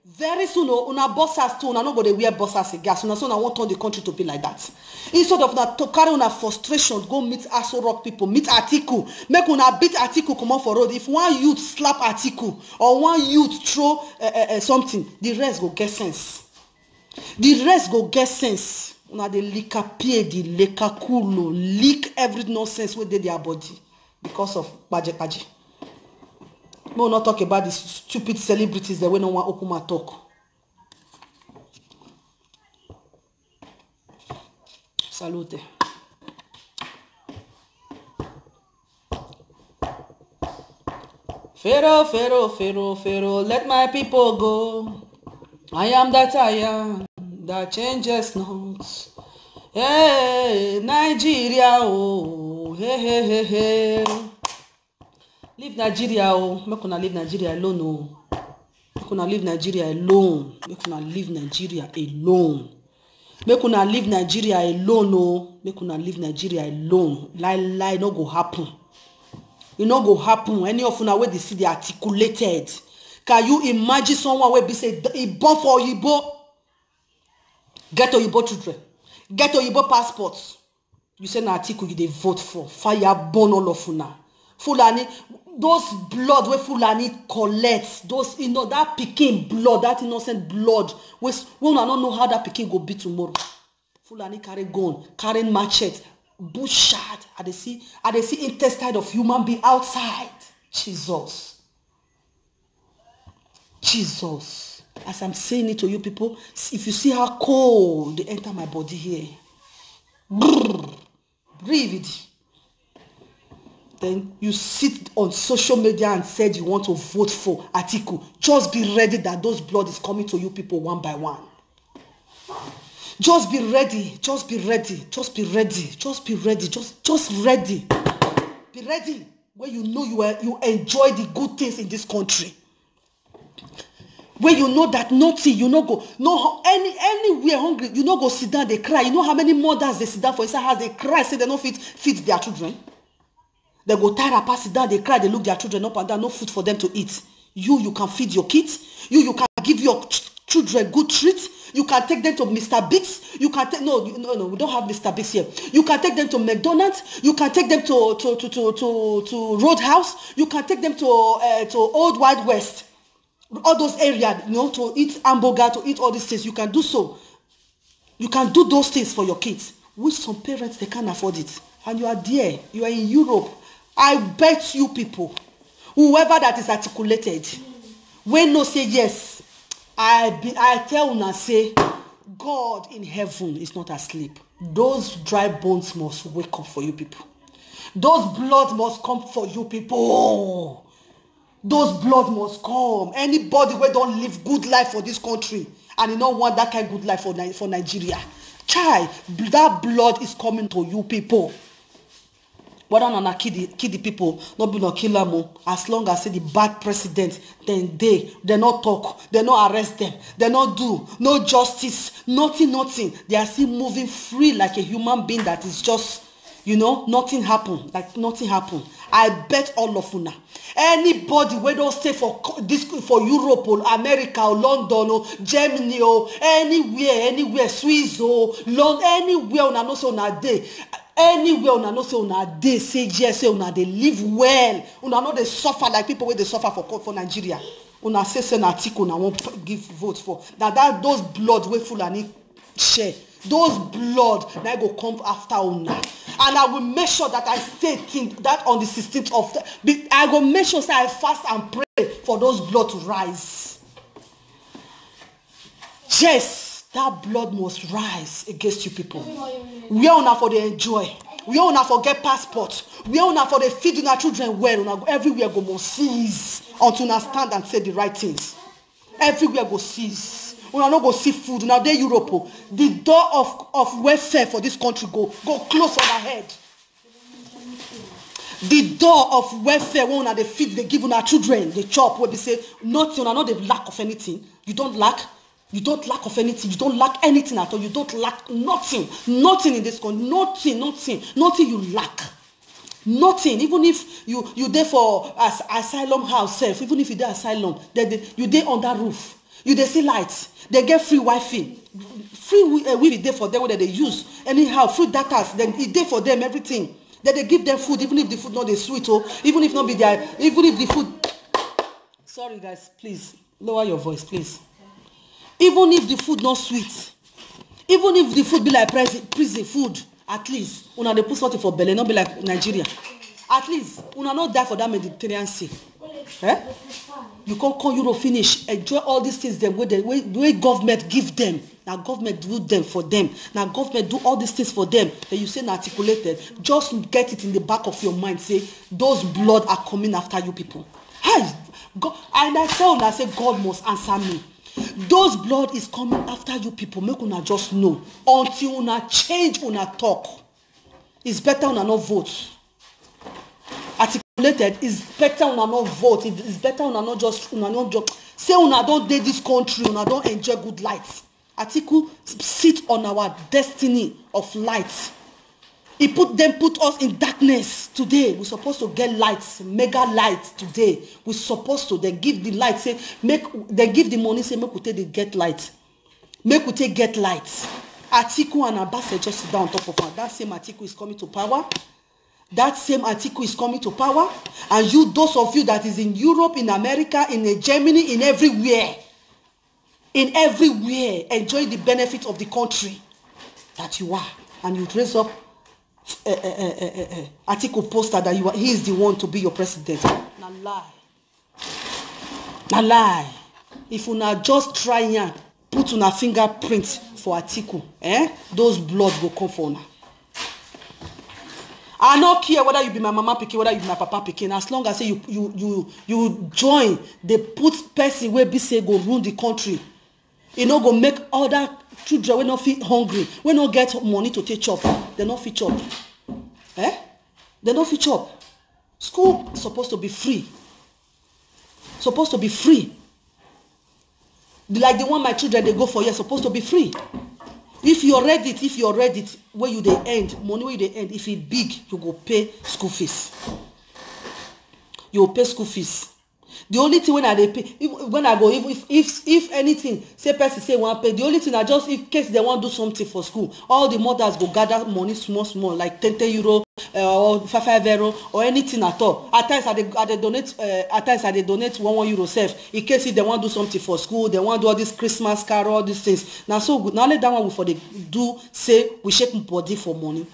Very soon, una bossas too, una no go they wear bossas gas, una so na want turn the country to be like that. Instead of now to carry on a frustration, go meet Aso Rock people, meet Atiku, make una beat Atiku come on for road. If one youth slap Atiku, or one youth throw something, the rest go get sense. The rest go get sense. Now they lick a pie, the lick a culo, lick every nonsense within their body because of Baje. We will not talk about the stupid celebrities that we don't want to open my talk. Salute. Pharaoh, let my people go. I am that I am, that changes not. Hey, Nigeria, oh, hey. Leave Nigeria, oh. Make una leave Nigeria alone, oh. Make una leave Nigeria alone. Make una leave Nigeria alone. Make una leave Nigeria alone, oh. Make una leave Nigeria alone. Lie, no go happen. It no go happen. Any of una where they see they articulated. Can you imagine someone where be say he born for Oyibo? Get Oyibo children. Get Oyibo passports. You say na Atiku you dey vote for. Fire burn all of una. Fulani, those blood where Fulani collects, those that Pikin blood, that innocent blood, we don't know how that Pikin go be tomorrow. Fulani carry gun, carrying machete, bushard. I dey see intestine of human being outside. Jesus. As I'm saying it to you people, if you see how cold they enter my body here, breathe it. Then you sit on social media and said you want to vote for Atiku. Just be ready that those blood is coming to you people one by one. Just be ready. Just be ready. Be ready where you know you enjoy the good things in this country. Where you know that nothing, you no go, no anywhere hungry, you no go sit down, they cry. You know how many mothers they sit down for inside house, they cry, say they don't feed their children. They go tired and pass it down, they cry, they look their children up and down, no food for them to eat. You can feed your kids. You can give your children good treats. You can take them to Mr. Biggs. You can take no, we don't have Mr. Biggs here. You can take them to McDonald's. You can take them to Roadhouse. You can take them to Old Wild West. all those areas, to eat hamburger, to eat all these things, you can do so. You can do those things for your kids, which some parents, they can't afford it. And you are there, you are in Europe. I bet you people, whoever that is articulated, when no say yes, I tell una say, God in heaven is not asleep. Those dry bones must wake up for you people. Those blood must come for you people. Those blood must come. Anybody who don't live good life for this country and you don't want that kind of good life for Nigeria, that blood is coming to you people. Whether or not kill the people, not be no kill them. As long as the bad president, then they not talk, they not arrest them, they not do no justice, nothing. They are still moving free like a human being that is just, nothing happen, like nothing happen. I bet all of una, anybody where don't stay for Europe or America or London or Germany or anywhere, Swiss or London, anywhere una know say una dey. Anywhere una know say una dey say yes, say una dey live well, una know they suffer like people where they suffer for Nigeria. Una say na Atiku una won't give vote for. That those blood wey Fulani share, those blood na go come after una. And I will make sure that I say that on the 16th of I will make sure that I fast and pray for those blood to rise. Yes, that blood must rise against you people. We are not for the enjoy. We are not for get passport. We are not for the feed our children well. Una go everywhere go must seize until una stand and say the right things. Everywhere go seize. Una no go see food. Now they Europe. The door of welfare for this country go close on our head. The door of welfare when una they feed, they give our children, they chop, where they say nothing. Una not the lack of anything. You don't lack. You don't lack of anything. You don't lack anything at all. You don't lack nothing. Nothing in this country. Nothing you lack. Nothing. Even if you there for asylum house self, even if you there asylum, you there on that roof. You there see lights. They get free Wi-Fi. Free Wi-Fi there for them whether they use. Anyhow, free data. Then it there for them everything. Then they give them food, even if the food not the sweet, even if not be there, even if the food. Sorry guys, please lower your voice, please. Even if the food not sweet, even if the food be like prison food, at least una dey put something for belly, not be like Nigeria. At least una not die for that Mediterranean Sea. You can't call Europe finish, enjoy all these things the way government give them. Now government do them for them. Now government do all these things for them. Then you say na articulated. Just get it in the back of your mind. Say those blood are coming after you people. Hi, God, and I tell una say God must answer me. Those blood is coming after you people. Make una just know. Until una change una talk. It's better una not vote. Articulated is better una not vote. It's better una not just say una don't date this country. Una don't enjoy good light. Atiku sit on our destiny of light. He put us in darkness today. We're supposed to get lights, mega lights today. We're supposed to. They give the light, say, they give the money, say, make we take the get light. Make we take get lights. Atiku and Abbas just sit down on top of her. That same Atiku is coming to power. That same Atiku is coming to power. And you, those of you that is in Europe, in America, in Germany, in everywhere, enjoy the benefit of the country that you are. And you raise up Atiku poster that he is the one to be your president. Na lie. If una just try and put una fingerprint for Atiku, those blood will come for una. I don't care whether you be my mama pikin, whether you be my papa pikin. As long as say you join, they put person where be say go rule the country. You know, go make other children when not feel hungry, when not get money to take chop, they not fit chop. They not fit chop. School is supposed to be free. Supposed to be free. Like the one my children they go for here, supposed to be free. If you read it, where you they end, money where they end, if it big, you go pay school fees. You will pay school fees. The only thing when I dey pay, when I go, if anything, say person say one pay, the only thing I just, in case they want do something for school, all the mothers go gather money small, like 10 euro or 5 euro or anything at all. At times I dey donate, at times I dey donate 1 euro self, in case if they want do something for school, they want do all this Christmas carol, all these things. Now so good. Now only that one we for they do say we shake body for money.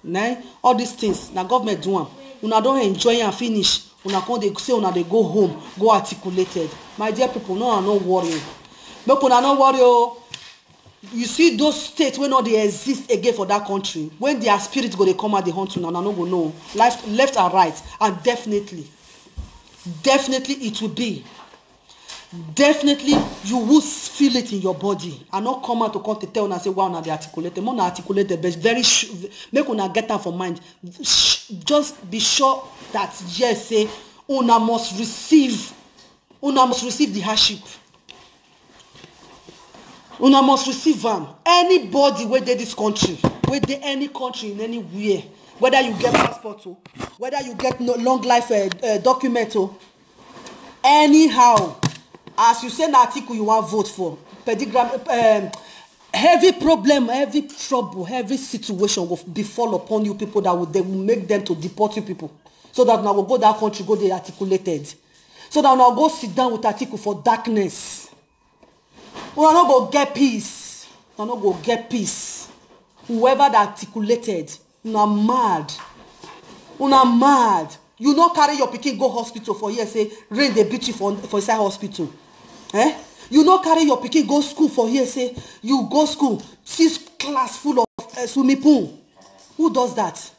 Nah, all these things now government do am. Una don't enjoy and finish. Una come dey say una dey go home, go articulated. My dear people, no, I no worry. Make una no worry. Oh, you see those states wey no dey exist again for that country. When their spirit go dey come out, dey hunt una, una no go know. Life, left and right, and definitely it will be. Definitely, you will feel it in your body. And not come out to come to tell una say, wow, now they articulated. More articulated, but very make una get that for mind. Just be sure that yes, say una must receive the hardship. Una must receive them. Anybody where they this country, where they any country in anywhere, whether you get passport or whether you get long life document or anyhow. As you say an article you want vote for, pedigram, heavy problem, heavy trouble, heavy situation will befall upon you people that will make them to deport you people. So that now will go that country, go they articulated. So that now go sit down with article for darkness. We are not go get peace. We are not go get peace. Whoever that articulated, una mad. Una mad. You not carry your pikin go hospital for here, say rain they beat you for inside hospital. Eh? You not carry your pikin go school for here, say you go school, see class full of swimming pool. Who does that?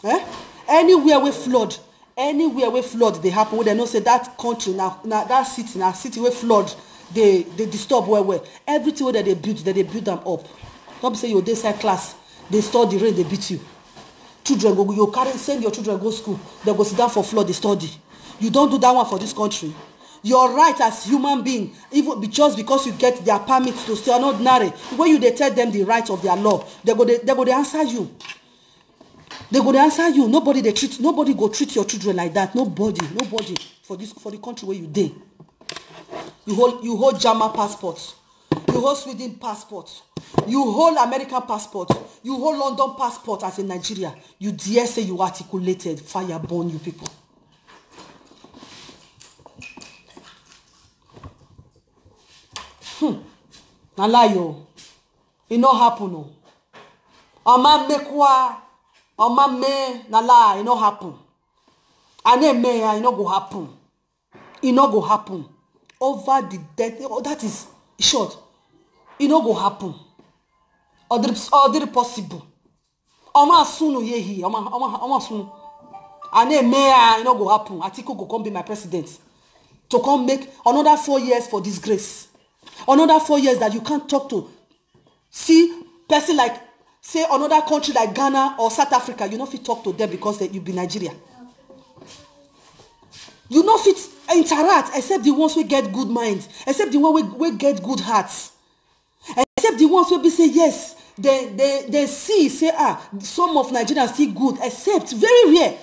Eh? Anywhere we flood they happen. Where they know say that country now that city where flood they disturb where everything that they build them up. Don't say your day side class they store the rain they beat you. Children go, you carry send your children go school, they go sit down for floor, they study. You don't do that one for this country. Your right as human being, even just because you get their permits to stay on ordinary, when you they tell them the right of their law, they go answer you. They go answer you. Nobody go treat your children like that. Nobody for the country where you dey. You hold German passport, you hold Sweden passport, you hold American passport, you hold London passport as in Nigeria. You dare say you articulated, fire burn you people. Na lie yo. It no happen no. Oma mekwa, oma me na lie, it no happen. Ane me it no go happen. It no go happen. Over the death, that is short. It no go happen. Or the possible. Oma sunu yehi. Oma sunu. Ane me it no go happen. Atiku go come be my president. To come make another 4 years for disgrace. Another 4 years that you can't talk to. See, person like, say another country like Ghana or South Africa, you not fit talk to them because you be Nigeria. You not fit interact except the ones who get good minds, except the ones who get good hearts, except the ones who be say yes, they see say some of Nigerians still good, except very rare.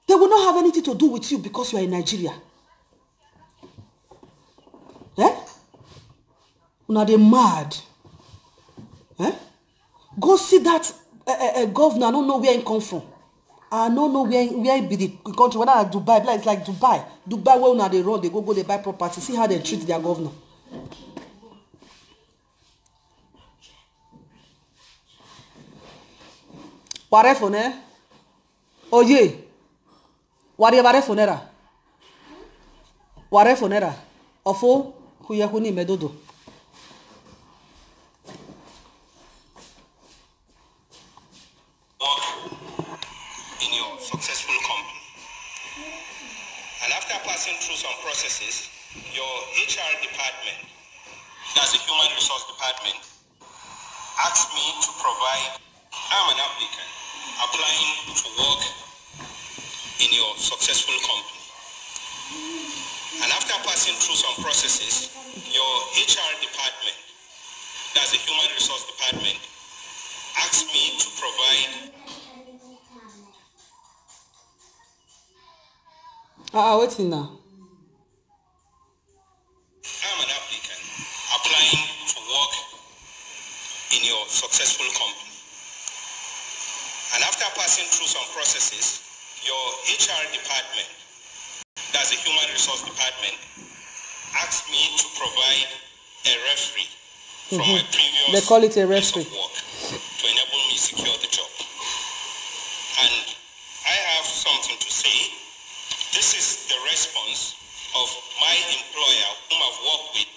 They will not have anything to do with you because you are in Nigeria. Eh? Una they mad. Eh? Go see that governor. I don't know where he come from. I don't know where he be the country. Whether like Dubai, it's like Dubai. Dubai where una they run, they go they buy property. See how they treat their governor. Warefone, eh? Oye. Warefonera. Ofo kuyakuni medodo. In your successful company. And after passing through some processes, your HR department, that's the human resource department, asked me to provide, I'm an applicant, applying to work in your successful company. And after passing through some processes, your HR department, that's the human resource department, asked me to provide Waiting now. I'm an applicant applying to work in your successful company. And after passing through some processes, your HR department, that's the human resource department, asked me to provide a referee from my previous They call it a place of referee. work to enable me secure the job. And I have something to say. This is the response of my employer whom I've worked with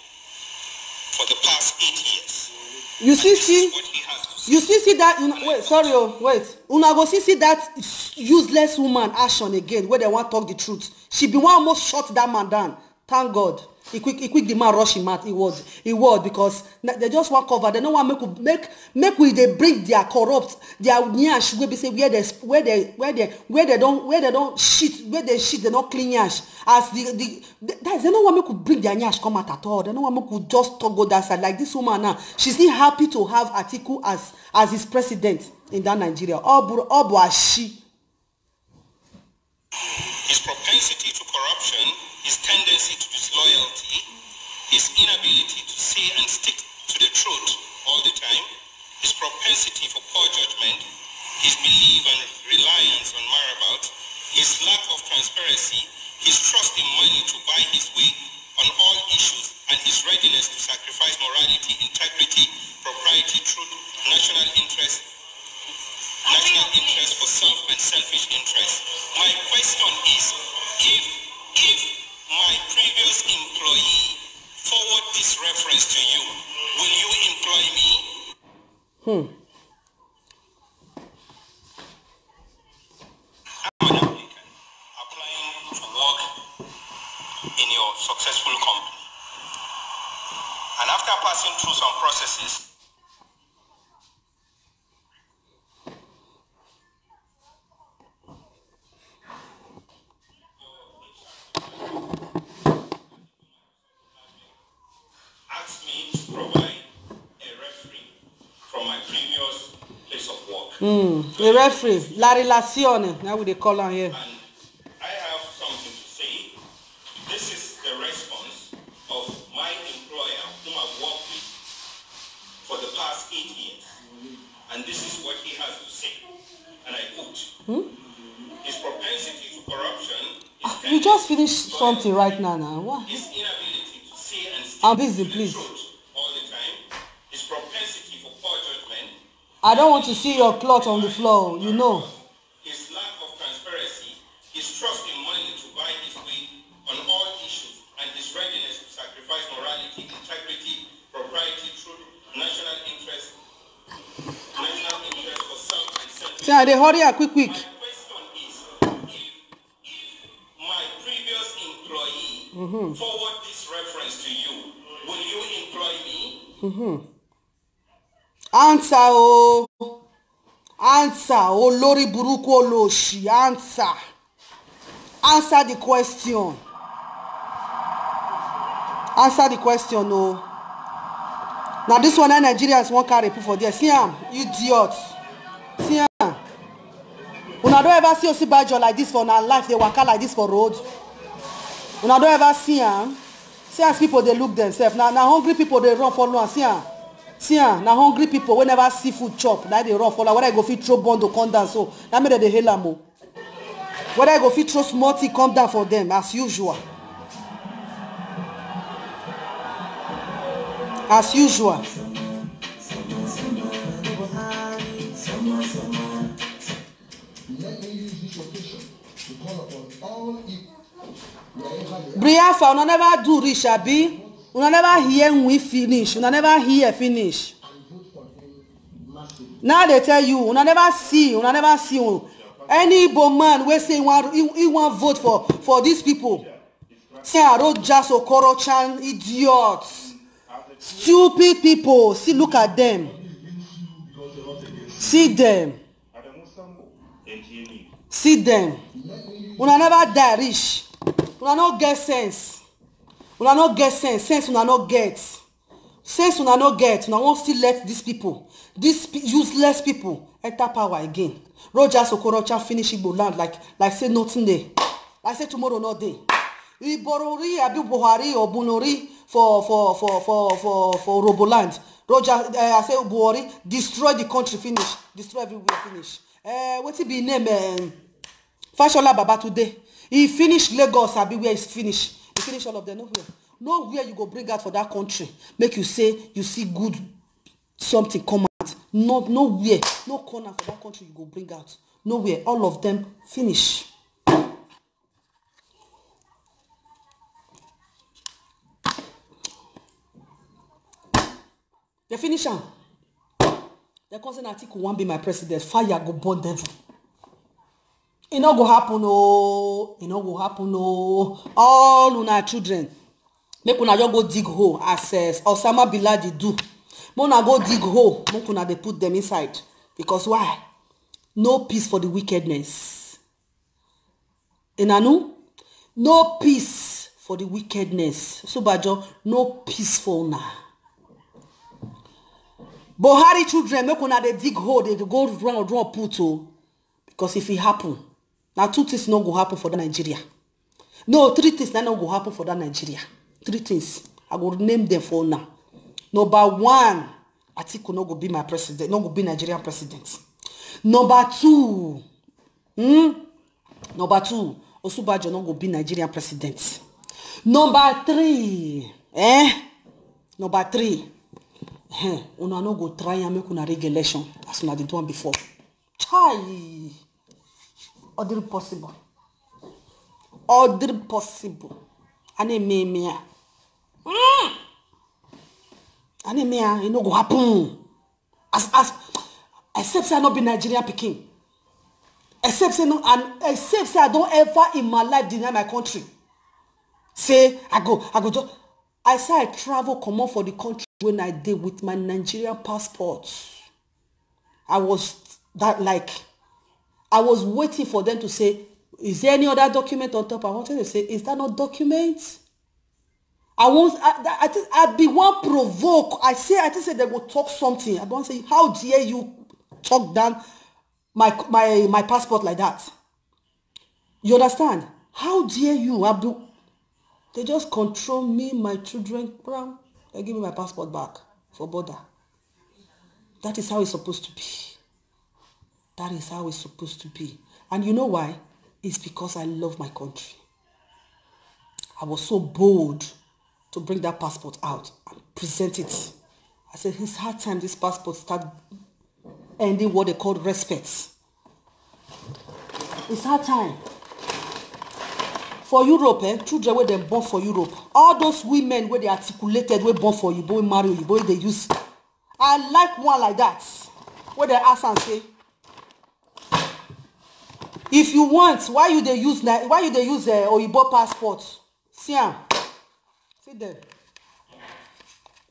for the past 8 years. You And this see, is what he has to say. you see that, wait, sorry, wait. Una go see that useless woman action again, where they want to talk the truth. She be one almost shut that man down. Thank God. He quick the man rush him out. He was because they just want cover. They don't want make we they bring their corrupt, their nyash where they say where they don't shit, where they shit, they don't clean nyash. As they don't want make we bring their nyash come out at all. They don't want make we just talk go that side. Like this woman now, she's still happy to have Atiku as his president in that Nigeria. All she. His propensity to corruption, his tendency to disloyalty, his inability to say and stick to the truth all the time, his propensity for poor judgment, his belief and reliance on marabouts, his lack of transparency, his trust in money to buy his way on all issues, and his readiness to sacrifice morality, integrity, propriety, truth, national interest for self and selfish interest. My question is, if my previous employee forward this reference to you, will you employ me? I'm an applicant applying to work in your successful company. And after passing through some processes, asked me to provide a referee from my previous place of work. A referee, la relazione. Now we they call her here. And I have something to say. This is the response of my employer whom I've worked with for the past 8 years. And this is what he has to say. And I quote, his propensity to corruption is You just finished something right now. What? his inability to say and speak I'm busy, the please. truth all the time, his propensity for poor judgment, I don't want to see your cloth on the floor. You know. his lack of transparency, his trust in money to buy his way on all issues, and his readiness to sacrifice morality, integrity, propriety, truth, national interest for self and self. See, they hurry up, quick. My question is, if my previous employee forward this reference to you, will you employ me? Answer, Lori Buruku Oloshi, answer the question. Answer the question, oh. Now this one, Nigerians won't carry people for there. See him, idiot. See him. Una don't ever see Osibajo like this for our life. They waka like this for road. Una don't ever see him. See as people they look themselves. Now hungry people they run for long. See him. See now hungry people we never see food chop. Like they run for like whether I go fit throw bond to come down. So that made they hail am. Whether I go fit throw small tea come down for them as usual. As usual. Briafa, una never do rich, abi? Una never hear we finish. Una never hear finish. Now they tell you, una never see. Any Igbo man we say he want vote for these people. Say Rojas Okorochan, idiots. Stupid people. See, look at them. See them. See them. Una never die rich. Una no get sense. Una no get sense. Sense una no get. Sense una no get. Una won't still let these people, these useless people, enter power again. Rojas Okorocha finish Igbo land like say nothing there. I say tomorrow not day. Iborori abi Buhari or Bunori for Roboland. Roger, I say Buhari destroy the country, finish. Destroy everywhere, finish. What's it be name? Fashola Baba today. He finished Lagos, abi where is finished. He finished all of them. Nowhere you go bring out for that country. Make you say you see good something come out. Nowhere. No corner for that country you go bring out. Nowhere. All of them finish. They finish am. They come say Atiku wan be my president. Fire go burn devil. It no go happen, oh. It no go happen, oh. All una children, make una just go dig hole as Osama bin Laden do. Mona go dig hole, make una dey put them inside. Because why? No peace for the wickedness. Enanu? No peace for the wickedness. Subajo, no peace for una. Buhari children, make una dey dig hole, they go run put oh. Because if it happen, now 2 things no go happen for the Nigeria. No, 3 things that no go happen for that Nigeria. 3 things. I go name them for now. Number 1, Atiku no go be my president, no go be Nigerian president. Number 2, Osubajo no go be Nigerian president. Number 3, una no go try and make una rig election as una did one before. Chai. Other possible. Anemia. Anemia, it no go happen. Except say I not be Nigerian Peking. Except say I don't ever in my life deny my country. Say I say I travel come on for the country when I did with my Nigerian passport. I was waiting for them to say, is there any other document on top? I wanted to say, is that not document? I be one provoke. I think say they will talk something. I don't say, how dare you talk down my passport like that? You understand? How dare you? They just control me, my children. They give me my passport back for border. That is how it's supposed to be. That is how it's supposed to be. And you know why? It's because I love my country. I was so bold to bring that passport out and present it. I said, it's hard time this passport start ending what they call respect. It's hard time. For Europe, children where they born for Europe. All those women where they articulated, where born for you, boy marry you, boy they use. I like one like that. Where they ask and say, if you want, why you they use Oyibo passport? See am. See them.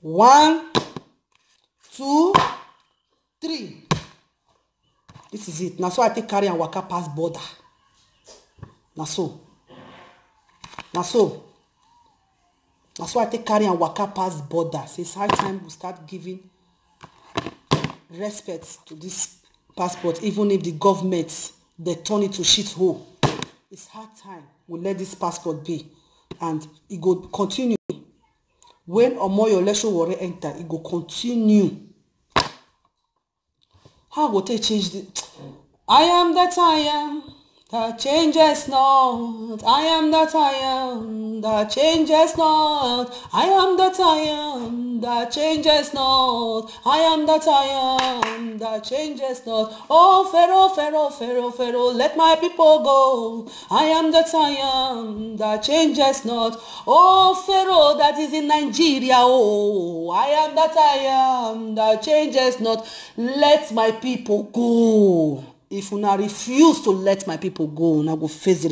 1, 2, 3. This is it. Now so I take carry and waka pass border. Now so I take carry and waka pass border. So it's high time we start giving respect to this passport, even if the government they turn it to shit hole. It's hard time we let this passport be, and it go continue. When Omoyo election will enter, it go continue. How will they change the? I am that I am. That changes not. I am that I am. That changes not. I am that I am. That changes not. I am that I am. That changes not. Oh Pharaoh, Pharaoh, Pharaoh, Pharaoh, let my people go. I am that I am. That changes not. Oh Pharaoh, that is in Nigeria. Oh, I am that I am. That changes not. Let my people go. If you now refuse to let my people go, now go face the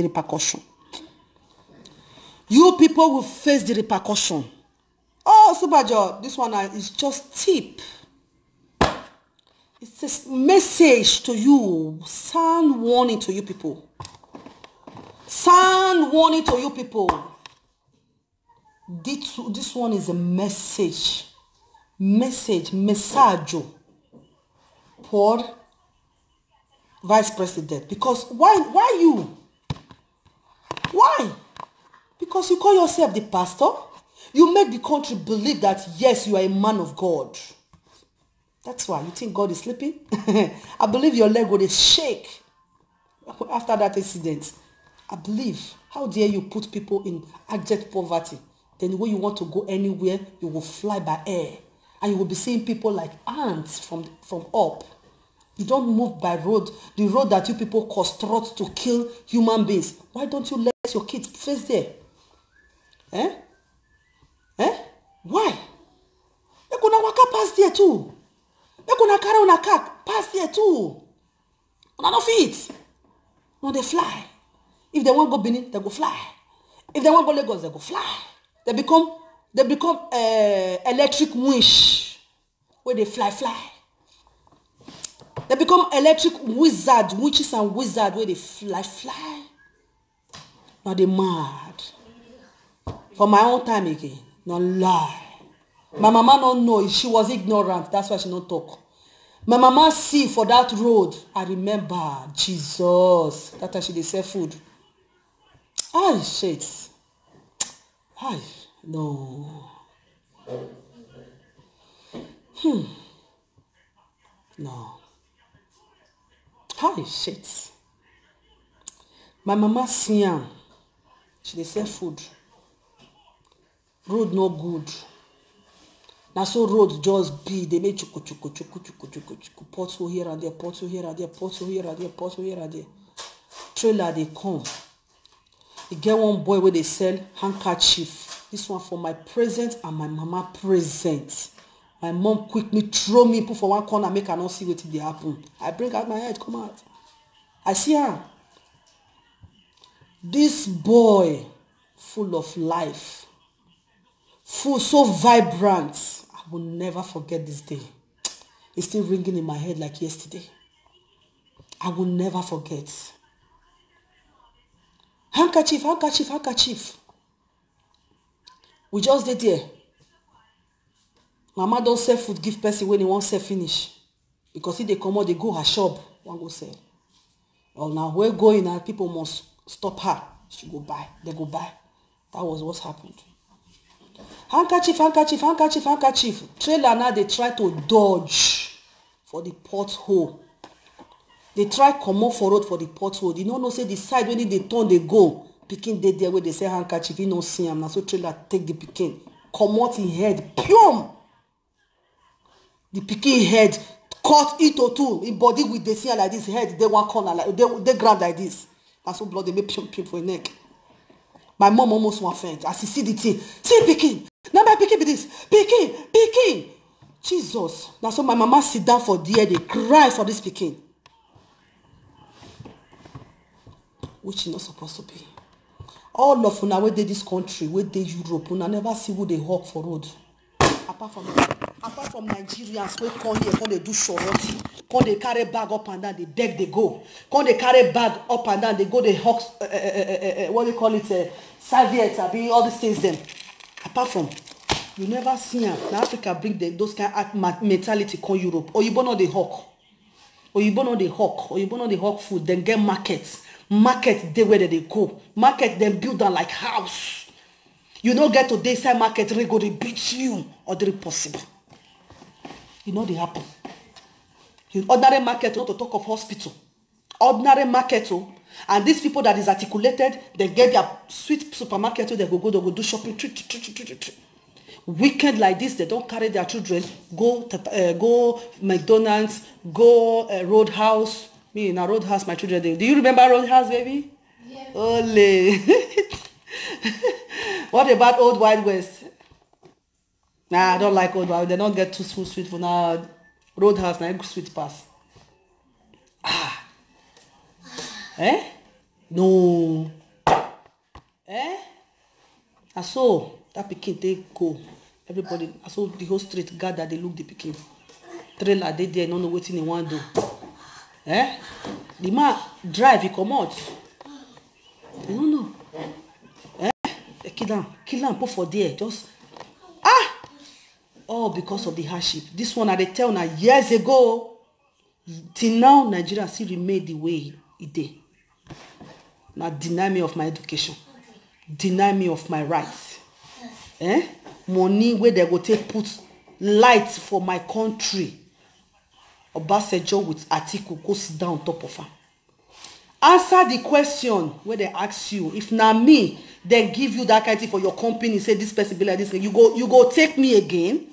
repercussion. You people will face the repercussion. Oh, Subajo, this one is just tip. It's a message to you. Sound warning to you people. Sound warning to you people. This one is a message. Messaggio. For Vice President. Because why you? Why? Because you call yourself the pastor. You make the country believe that, yes, you are a man of God. That's why you think God is sleeping. I believe your leg would shake after that incident. I believe. How dare you put people in abject poverty? Then when you want to go anywhere, you will fly by air. And you will be seeing people like ants from up. You don't move by road. The road that you people construct to kill human beings. Why don't you let your kids face there? Why? They gonna walk past there too. They gonna carry on a car past there too. None of it. No, they fly. If they want to go Benin, they go fly. If they want to go Lagos, they go fly. They become electric winch where they fly. They become electric witches and wizards where they fly. Now they mad. For my own time again, no lie. My mama don't know. She was ignorant. That's why she don't talk. My mama see for that road. I remember Jesus. That time she dey sell food. Shit. No. No. Shit. My mama see am. She dey sell food. Road no good. Now so road just be. They make chuku. Pothole here and there, pothole here and there, pothole here and there, pothole here and there. Trailer they come. You get one boy where they sell handkerchief. This one for my present and my mama present. My mom quickly throw me, put for one corner, make her not see what they happen. I bring out my head, come out. I see her. This boy, full of life, full, so vibrant. I will never forget this day. It's still ringing in my head like yesterday. I will never forget. Handkerchief. We just did there. Mama don't sell food, give person when he won't sell finish. Because if they come out, they go her shop, one go sell. Well, now we're going and people must stop her. She go buy. They go buy. That was what happened. Handkerchief. Trailer now they try to dodge for the pothole. They try come up for road for the pothole. You know say the side when they turn they go. Pikin they there where they say handkerchief. You know see him. Now so trailer take the pikin. Come out in head. Pium! The pikin head cut into two. In body with the see like this head. They one corner like they grab like this. And so blood they make pium for your neck. My mom almost went faint as she see the thing. See pikin. Now my pikin be this. Pikin. Jesus. Now so my mama sit down for there. They cry for this pikin. Which is not supposed to be. All of una where they this country, where they Europe, una never see who they hawk for road. Apart from Nigerians, where come here, come they do shorty, come they carry bag up and down, they beg they go. Come they carry bag up and down, they go they hawk, what they call it, serviettes, all these things them. Apart from, you never see them. Now Africa bring those kind of mentality come Europe. Or you born on the hawk. Or you born on the hawk food, then get markets. Market they where they go. Market them build them like house. You don't get to this side market, they go they beat you. Or they possible. You know they happen. In ordinary market, not to talk of hospital. Ordinary market, and these people that is articulated, they get their sweet supermarket, they go do shopping. Weekend like this, they don't carry their children. Go McDonald's, go Roadhouse. Me in a Roadhouse, my children. Do you remember Roadhouse, baby? Yes. Ole. What about Old Wild West? Nah, I don't like Old Wild. They don't get too sweet for now. Roadhouse, now sweet pass. No. I saw that pikin they go. Everybody, I saw the whole street gather, they look the pikin. Trailer, they there, don't know what they want to do. The man drive, he come out. They don't know. They kill him, put for there. Just all because of the hardship. This one, they tell now years ago. Till now, Nigeria still remain the way it did. Now deny me of my education. Deny me of my rights. Money where they go take put light for my country. Obasanjo with Atiku go sit down on top of her. Answer the question where they ask you. If na me, they give you that kind of thing for your company, say this person be like this, you go take me again.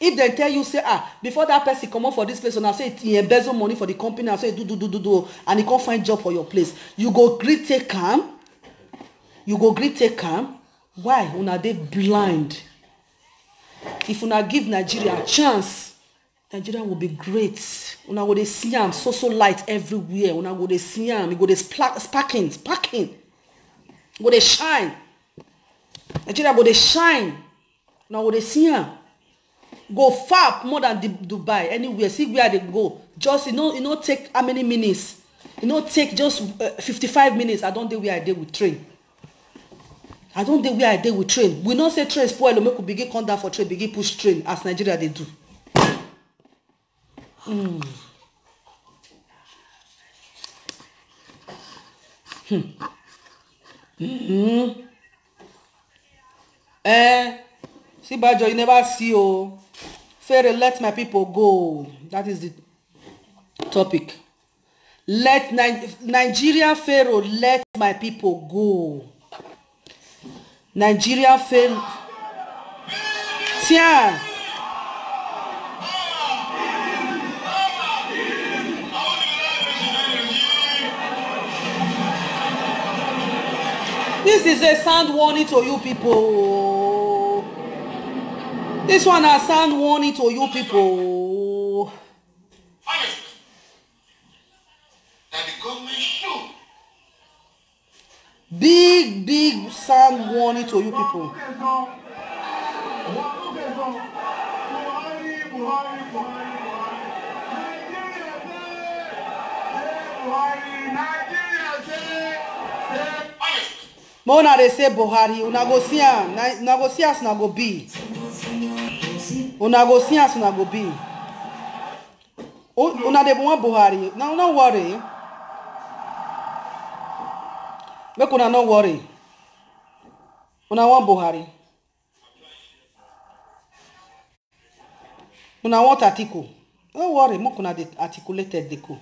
If they tell you, say, before that person come up for this place, and I say he embezzle money for the company, I say do, and he can't find job for your place. You go greet take calm. You go greet take calm. Why? Una dey blind. If una give Nigeria a chance, Nigeria will be great. Una go dey see am so light everywhere. Una go dey see am. You go dey sparking. Go dey shine. Nigeria go dey shine. Una go dey see am. Go far more than Dubai. Anywhere, see where they go. Just you know, take how many minutes? Take just 55 minutes. I don't do where I did with train. We not say train spoil. Make we begin come down for train, begin push train as Nigeria they do. See, Bajo, you never see, oh. Pharaoh, let my people go. That is the topic. Let Nigeria Pharaoh, let my people go. Nigeria Pharaoh. Tiens. This is a sound warning to you people. This one a sound warning to you people. That the government should. Big sound warning to you people. Mona they say Buhari, una go see am, una go see as una go be. Una go see as una go be. Una dey want Buhari. Now no worry. Make una no worry. Una want Buhari. Una want Atiku. Don't worry, make una dey articulated dey go.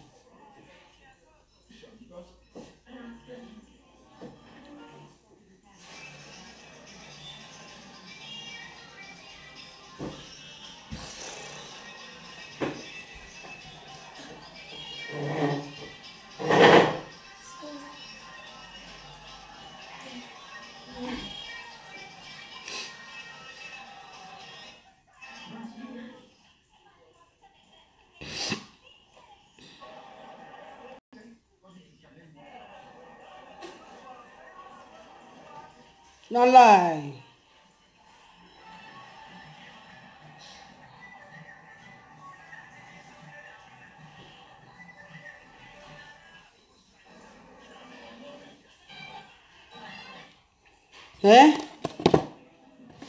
No lie.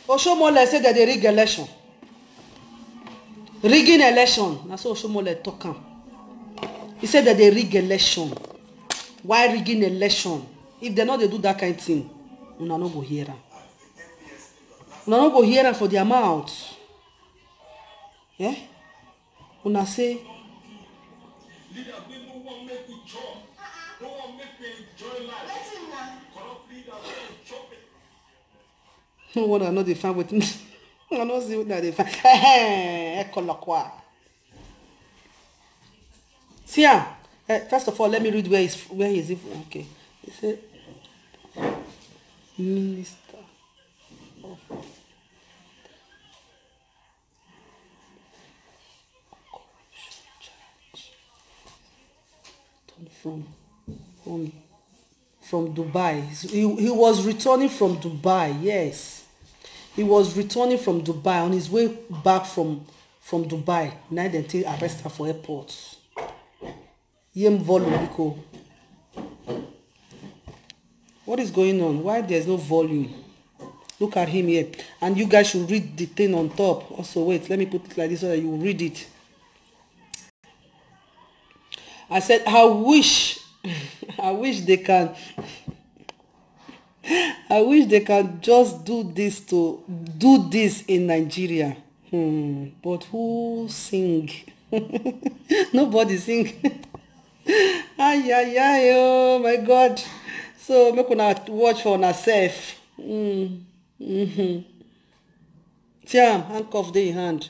Oshomole said that they rig election. Rigging election. That's what Oshomole talk am. He said that they rig election. Why rigging election? If they know they do that kind of thing, una no go hear am. Una no go hear am for their mouth. Una say no one I know they find with me. I know see what they find. See first of all, let me read where is it. Okay. He said Minister of from Dubai. He was returning from Dubai. Yes, he was returning from Dubai on his way back from Dubai. Now they take arrest her for airport. Yem volume. What is going on? Why there's no volume? Look at him here. And you guys should read the thing on top. Also, wait, let me put it like this so that you will read it. I said, I wish they can I wish they can just do this in Nigeria. But who sing? Nobody sing. Ay, ay, ay, oh my God. So make una watch for una self. See am, handcuff dey in hand.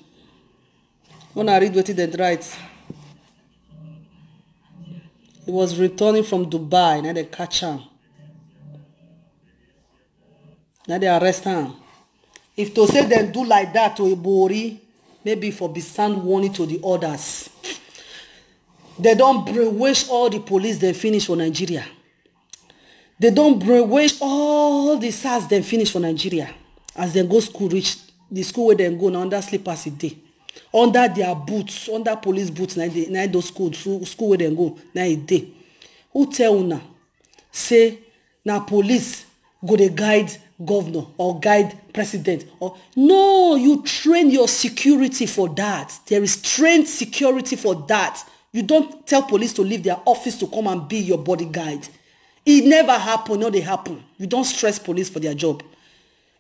Una read wetin dem write. He was returning from Dubai, now they catch him. Now they arrest him. If to say them do like that to Ibori, maybe for be sound warning to the others. They don't brainwash all the police they finish for Nigeria. They don't brainwash all the SARS they finish for Nigeria. As they go school reach the school where they go now under slippers a day. Under their boots, under police boots, now those school where they go now a day. Who tell una say now police go they guide governor or guide president? Or no, you train your security for that. There is trained security for that. You don't tell police to leave their office to come and be your bodyguard. It never happen, no they happen. You don't stress police for their job.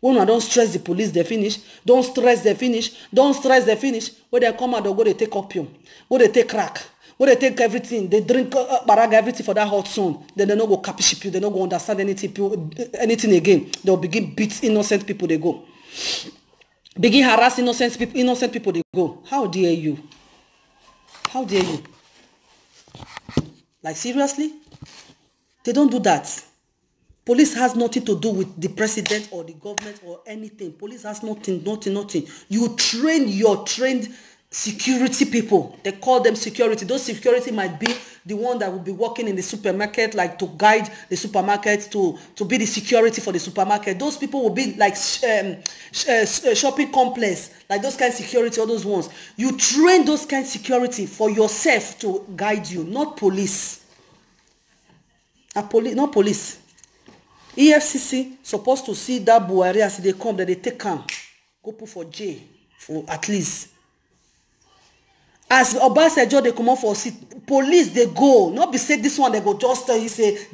When I don't stress the police, they finish. Don't stress, they finish. Don't stress, they finish. When they come out, they go, they take opium. When they take crack. When they take everything. They drink baraga, everything for that hot sun. Then they don't go capiship you. They don't go understand anything again. They'll begin beat innocent people, they go. Begin harass innocent people, they go. How dare you? How dare you? Like, seriously? They don't do that. Police has nothing to do with the president or the government or anything. Police has nothing. You train your trained security people. They call them security. Those security might be the one that will be working in the supermarket, like to guide the supermarket, to be the security for the supermarket. Those people will be like shopping complex, like those kind of security, all those ones. You train those kind of security for yourself to guide you, not police. Not police. EFCC supposed to see that Buhari as they come, that they take him, go put for jail for at least. As Obasanjo they come out for seat, police they go. Not be say this one they go just he say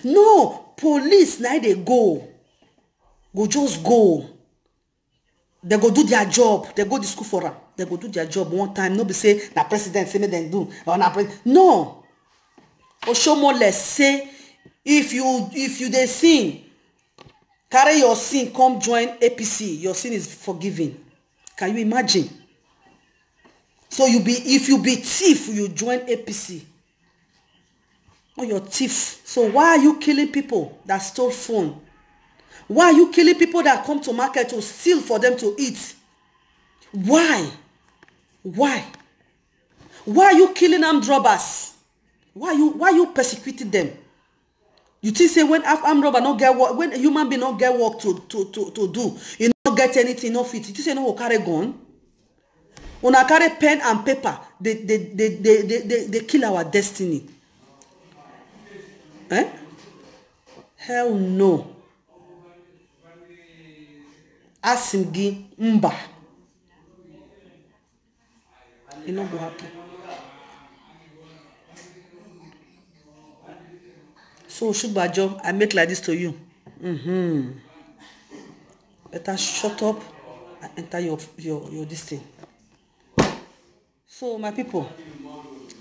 no, police now they go. Go just go. They go do their job. They go to school for them. They go do their job one time. No be say na president say me then do or na no. Oshomole say if you they sin, carry your sin, come join APC. Your sin is forgiven. Can you imagine? So if you be thief, you join APC. Oh, you're thief. So why are you killing people that stole phone? Why are you killing people that come to market to steal for them to eat? Why? Why? Why are you killing armed robbers? Why you persecuting them? You think say when armed robber not get work, when human being not get work to do, you not get anything, no fit. You think say no carry gun? When I carry pen and paper, they kill our destiny. Eh? Hell no. Asimgi mba. It not go happen. So Shugbajo, I make like this to you. Better shut up and enter your this thing. So my people,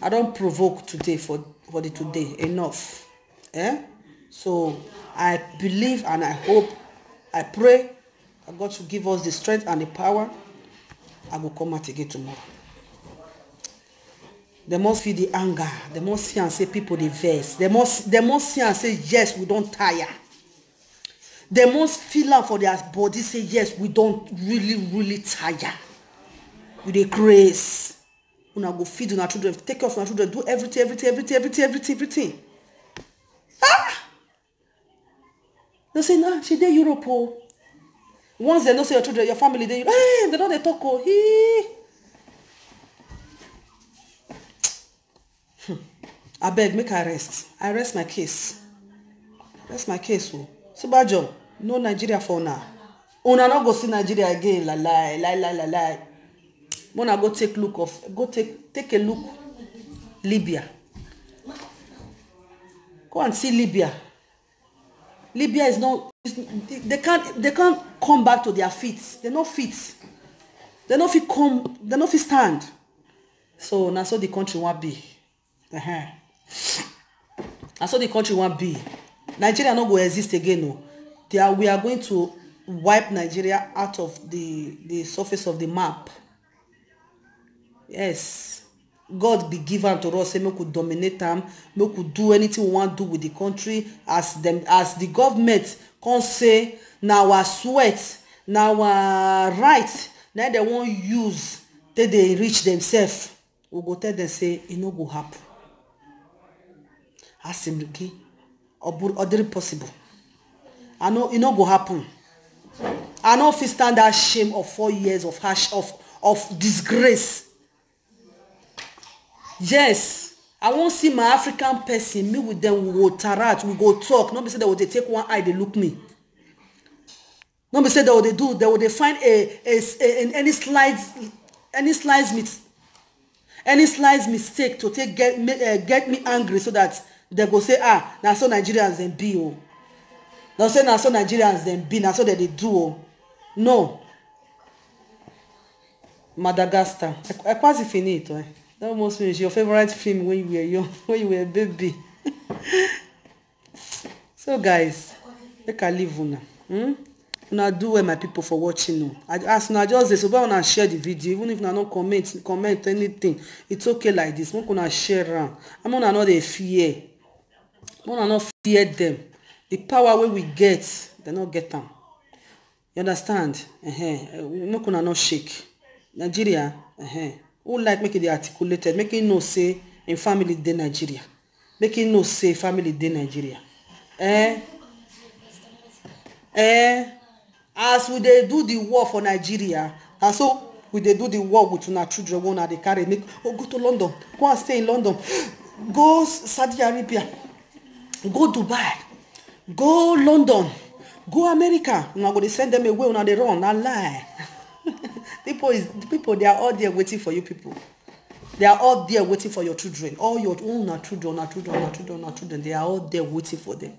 I don't provoke today for the today. Enough. So I believe and I hope, I pray that God should give us the strength and the power. I will come out again tomorrow. They must feel the anger. They must see and say people they vex. They must see and say yes, we don't tire. They must feel out for their body, say yes, we don't really tire. With the grace. Una go feed una children, take care of una children, do everything. Ah! They say, nah, she dey Europe. Oh. Once they know say your children, your family, they know they talk. Oh. I beg, make I rest. I rest my case. Rest my case. Oh. Subajo, no Nigeria for now. Una not go see Nigeria again. Lie. Mona go take look of, take a look. Libya. Go and see Libya. Libya is not, they can't come back to their feet. They're not fit. They're not fit come, they're not fit stand. So now so the country won't be. And so the country won't be. Nigeria not going to exist again. No. We are going to wipe Nigeria out of the surface of the map. Yes. God be given to us, say we could dominate them, we could do anything we want to do with the country, as the government can say, now our sweat, now our right, now they won't use till they reach themselves. We go tell them say it no go happen. As simply or possible. I know it no go happen. I know if you stand that shame of 4 years of disgrace. Yes, I won't see my African person. Me with them, we go tarat, we go talk. Nobody say that they take one eye, they look me. Nobody say that they do. They will find any slight mistake to get me angry, so that they go say, ah, now so Nigerians then be oh. They'll say now so Nigerians then be, now so that they do oh. No. Madagascar. I quasi finito eh. That almost means your favorite film when you were young, when you were a baby. So guys, make I leave una. Una do well, my people, for watching. I ask now just this, so when I share the video, even if I don't comment anything, it's okay like this. When I share around, I'm gonna not a fear. I'm gonna not fear them. The power when we get, they not get them. You understand? We're gonna not shake. Nigeria, who like making it articulated, making no say in family de Nigeria, making no say family de Nigeria. As we they do the war for Nigeria, and so we they do the war with our children when they carry make go to London, go and stay in London, go Saudi Arabia, go Dubai, go London, go America. Now go they send them away when they run. I lie. People, they are all there waiting for you people. They are all there waiting for your children. All your own children. They are all there waiting for them.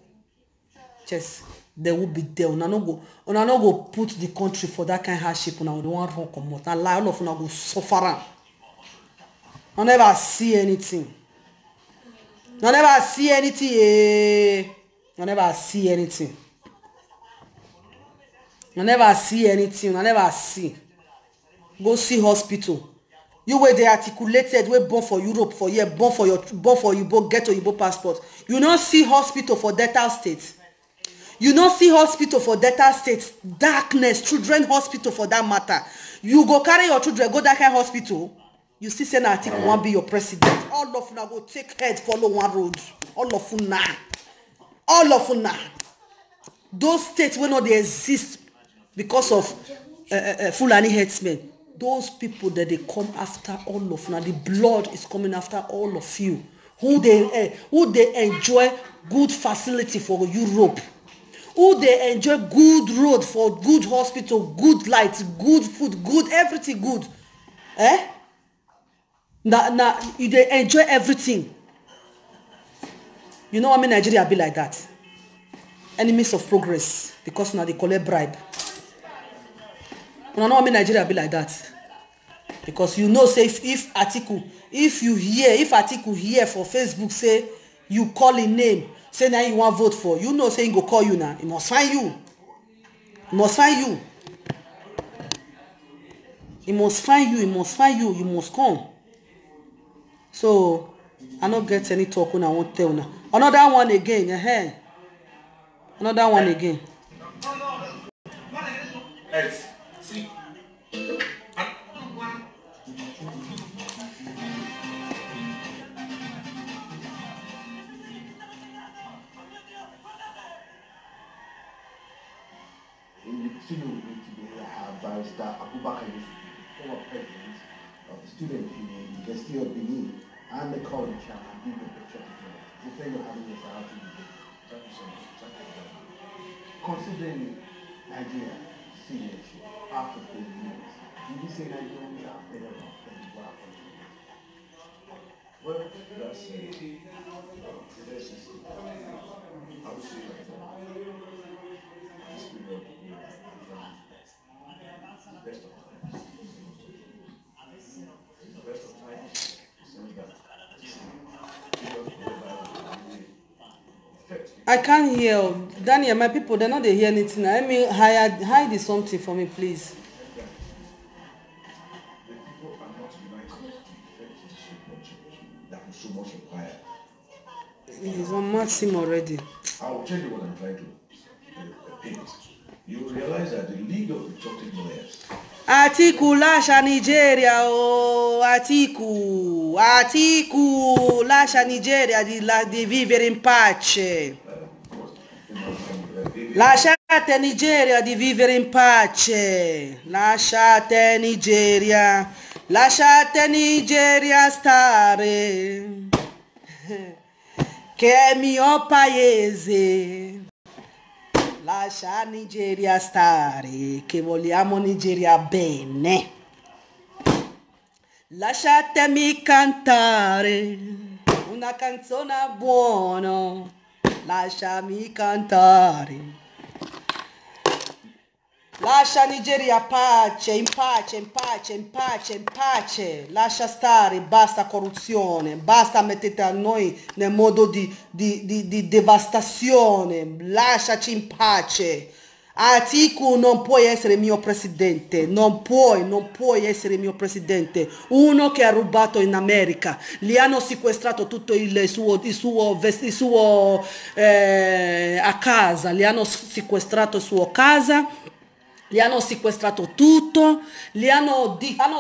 Just they will be there. Una no go put the country for that kind of hardship. Una don't want to come out. And all of una go suffer. I never see anything. I never see anything. I never see anything. I never see anything. I never see. Go see hospital. You were they articulated, we born for Europe for year, born for you, both get your passport. You not see hospital for Delta State. You not see hospital for Delta State. Darkness, children hospital for that matter. You go carry your children, go that kind of hospital. You see, say article won't be your president. All of you go take head, follow one road. All of you now. All of you now. Those states will not exist because of Fulani headsmen. Those people that they come after all of you. Now the blood is coming after all of you. Who they enjoy good facility for Europe. Who they enjoy good road for good hospital, good lights, good food, good everything good. Now they enjoy everything. You know what I mean? Nigeria be like that. Enemies of progress, because now they collect bribe. You know what I mean? Nigeria be like that. Because you know, say if article here for Facebook say you call a name, say now you want vote for, you know, say he go call you now. He must find you. He must find you. He must find you. He must find you. You must come. So I don't get any talk when I won't tell now. Another one again. Another one again. See. Barrister Abubakar Yusuf, former president of the Student Union, University of Benin, and the college chairman, being the picture today. The thing you're having is out to be. Thank you so much. Considering Nigeria seriously after 4 years, did you say Nigerians are better off than the black country? Well, that's I would say that this period best of times. The best of times is that I can't hear. Daniel, my people, they're not they hear anything. Let me hide something for me, please. the people are not united to effect that was so much required. He's on Maxim already. I will tell you what I'm trying to paint. You will realize that the League of Patriotic Lawyers. Atiku lascia Nigeria, oh Atiku lascia Nigeria di vivere in pace. Lasciate Nigeria di vivere in pace. Lasciate Nigeria stare. Che è mio paese. Lascia Nigeria stare, che vogliamo Nigeria bene. Lasciatemi cantare una canzone buona. Lasciami cantare. Lascia Nigeria pace, in pace, in pace, in pace, in pace. Lascia stare, basta corruzione, basta mettete a noi nel modo di devastazione. Lasciaci in pace. Atiku non puoi essere mio presidente, non puoi essere mio presidente. Uno che ha rubato in America, gli hanno sequestrato tutto il suo a casa, gli hanno sequestrato il suo casa. Gli hanno sequestrato tutto, hanno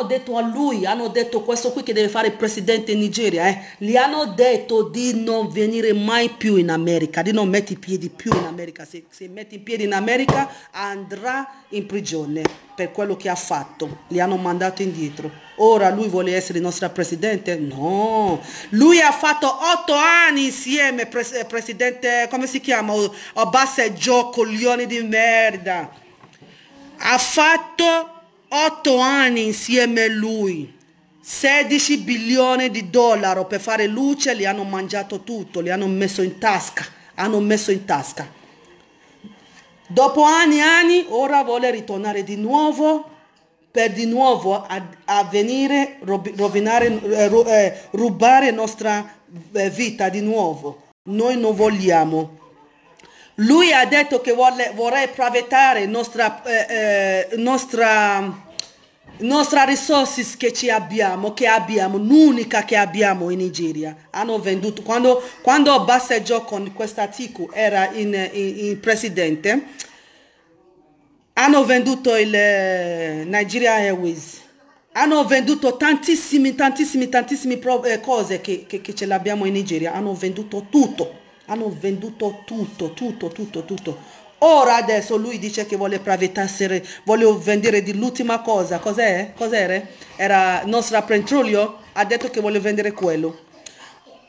detto a lui, hanno detto questo qui che deve fare il presidente in Nigeria, gli hanno detto di non venire mai più in America, di non mettere i piedi più in America. Se metti i piedi in America andrà in prigione per quello che ha fatto, li hanno mandato indietro. Ora lui vuole essere il nostro presidente? No, lui ha fatto 8 anni insieme, presidente, come si chiama? Obasanjo, coglioni di merda. Ha fatto 8 anni insieme a lui, 16 bilioni di dollari per fare luce, li hanno mangiato tutto, li hanno messo in tasca, Dopo anni, ora vuole ritornare di nuovo, per di nuovo a venire, rubare nostra vita di nuovo. Noi non vogliamo. Lui ha detto che vorrei privatare nostra risorse che abbiamo, l'unica che abbiamo in Nigeria. Hanno venduto, quando Obasanjo con questa Atiku era in presidente, hanno venduto il Nigeria Airways. Hanno venduto tantissime cose che ce l'abbiamo in Nigeria. Hanno venduto tutto. Tutto. Ora adesso lui dice che vuole privatizare, vuole vendere l'ultima cosa. Cos'era? Era il nostro petrolio. Ha detto che vuole vendere quello.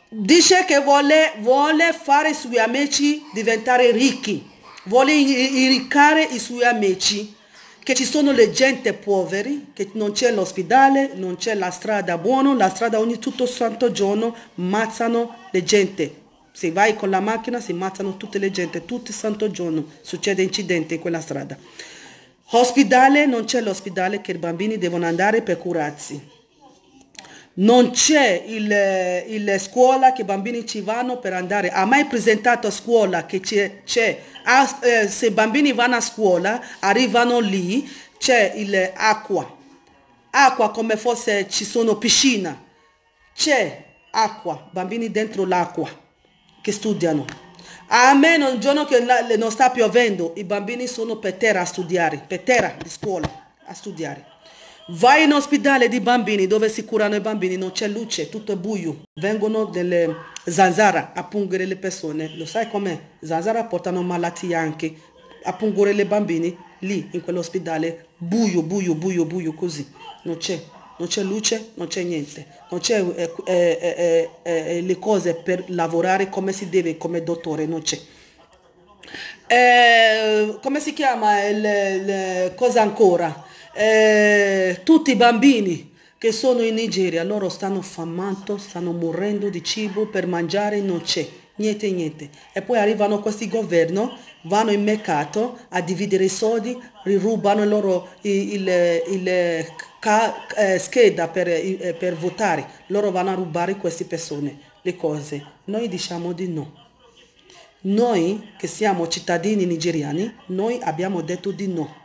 Dice che vuole fare i suoi amici diventare ricchi. Vuole irricare i suoi amici. Che ci sono le gente poveri, che non c'è l'ospedale, non c'è la strada buona, la strada ogni tutto santo giorno ammazzano le gente. Se vai con la macchina si ammazzano tutte le gente, tutto il santo giorno succede incidente in quella strada. Ospedale, non c'è l'ospedale che i bambini devono andare per curarsi. Non c'è il scuola che i bambini ci vanno per andare. Ha mai presentato a scuola che c'è se i bambini vanno a scuola, arrivano lì, c'è acqua come fosse ci sono piscina. C'è acqua, bambini dentro l'acqua che studiano. A me un giorno che non sta piovendo, i bambini sono per terra a studiare, per terra di scuola a studiare. Vai in ospedale di bambini dove si curano i bambini, non c'è luce, tutto è buio. Vengono delle zanzara a pungere le persone. Lo sai com'è? Zanzara portano malattie anche. A pungere le bambini lì in quell'ospedale. Buio così. Non c'è luce, non c'è niente. Non c'è le cose per lavorare come si deve, come dottore, non c'è. Come si chiama? Cosa ancora? Tutti i bambini che sono in Nigeria, loro stanno famando, stanno morendo di cibo per mangiare, non c'è. niente niente. E poi arrivano questi governi, vanno in mercato a dividere i soldi, rubano loro scheda per votare, loro vanno a rubare queste persone le cose. Noi diciamo di no. Noi che siamo cittadini nigeriani, noi abbiamo detto di no.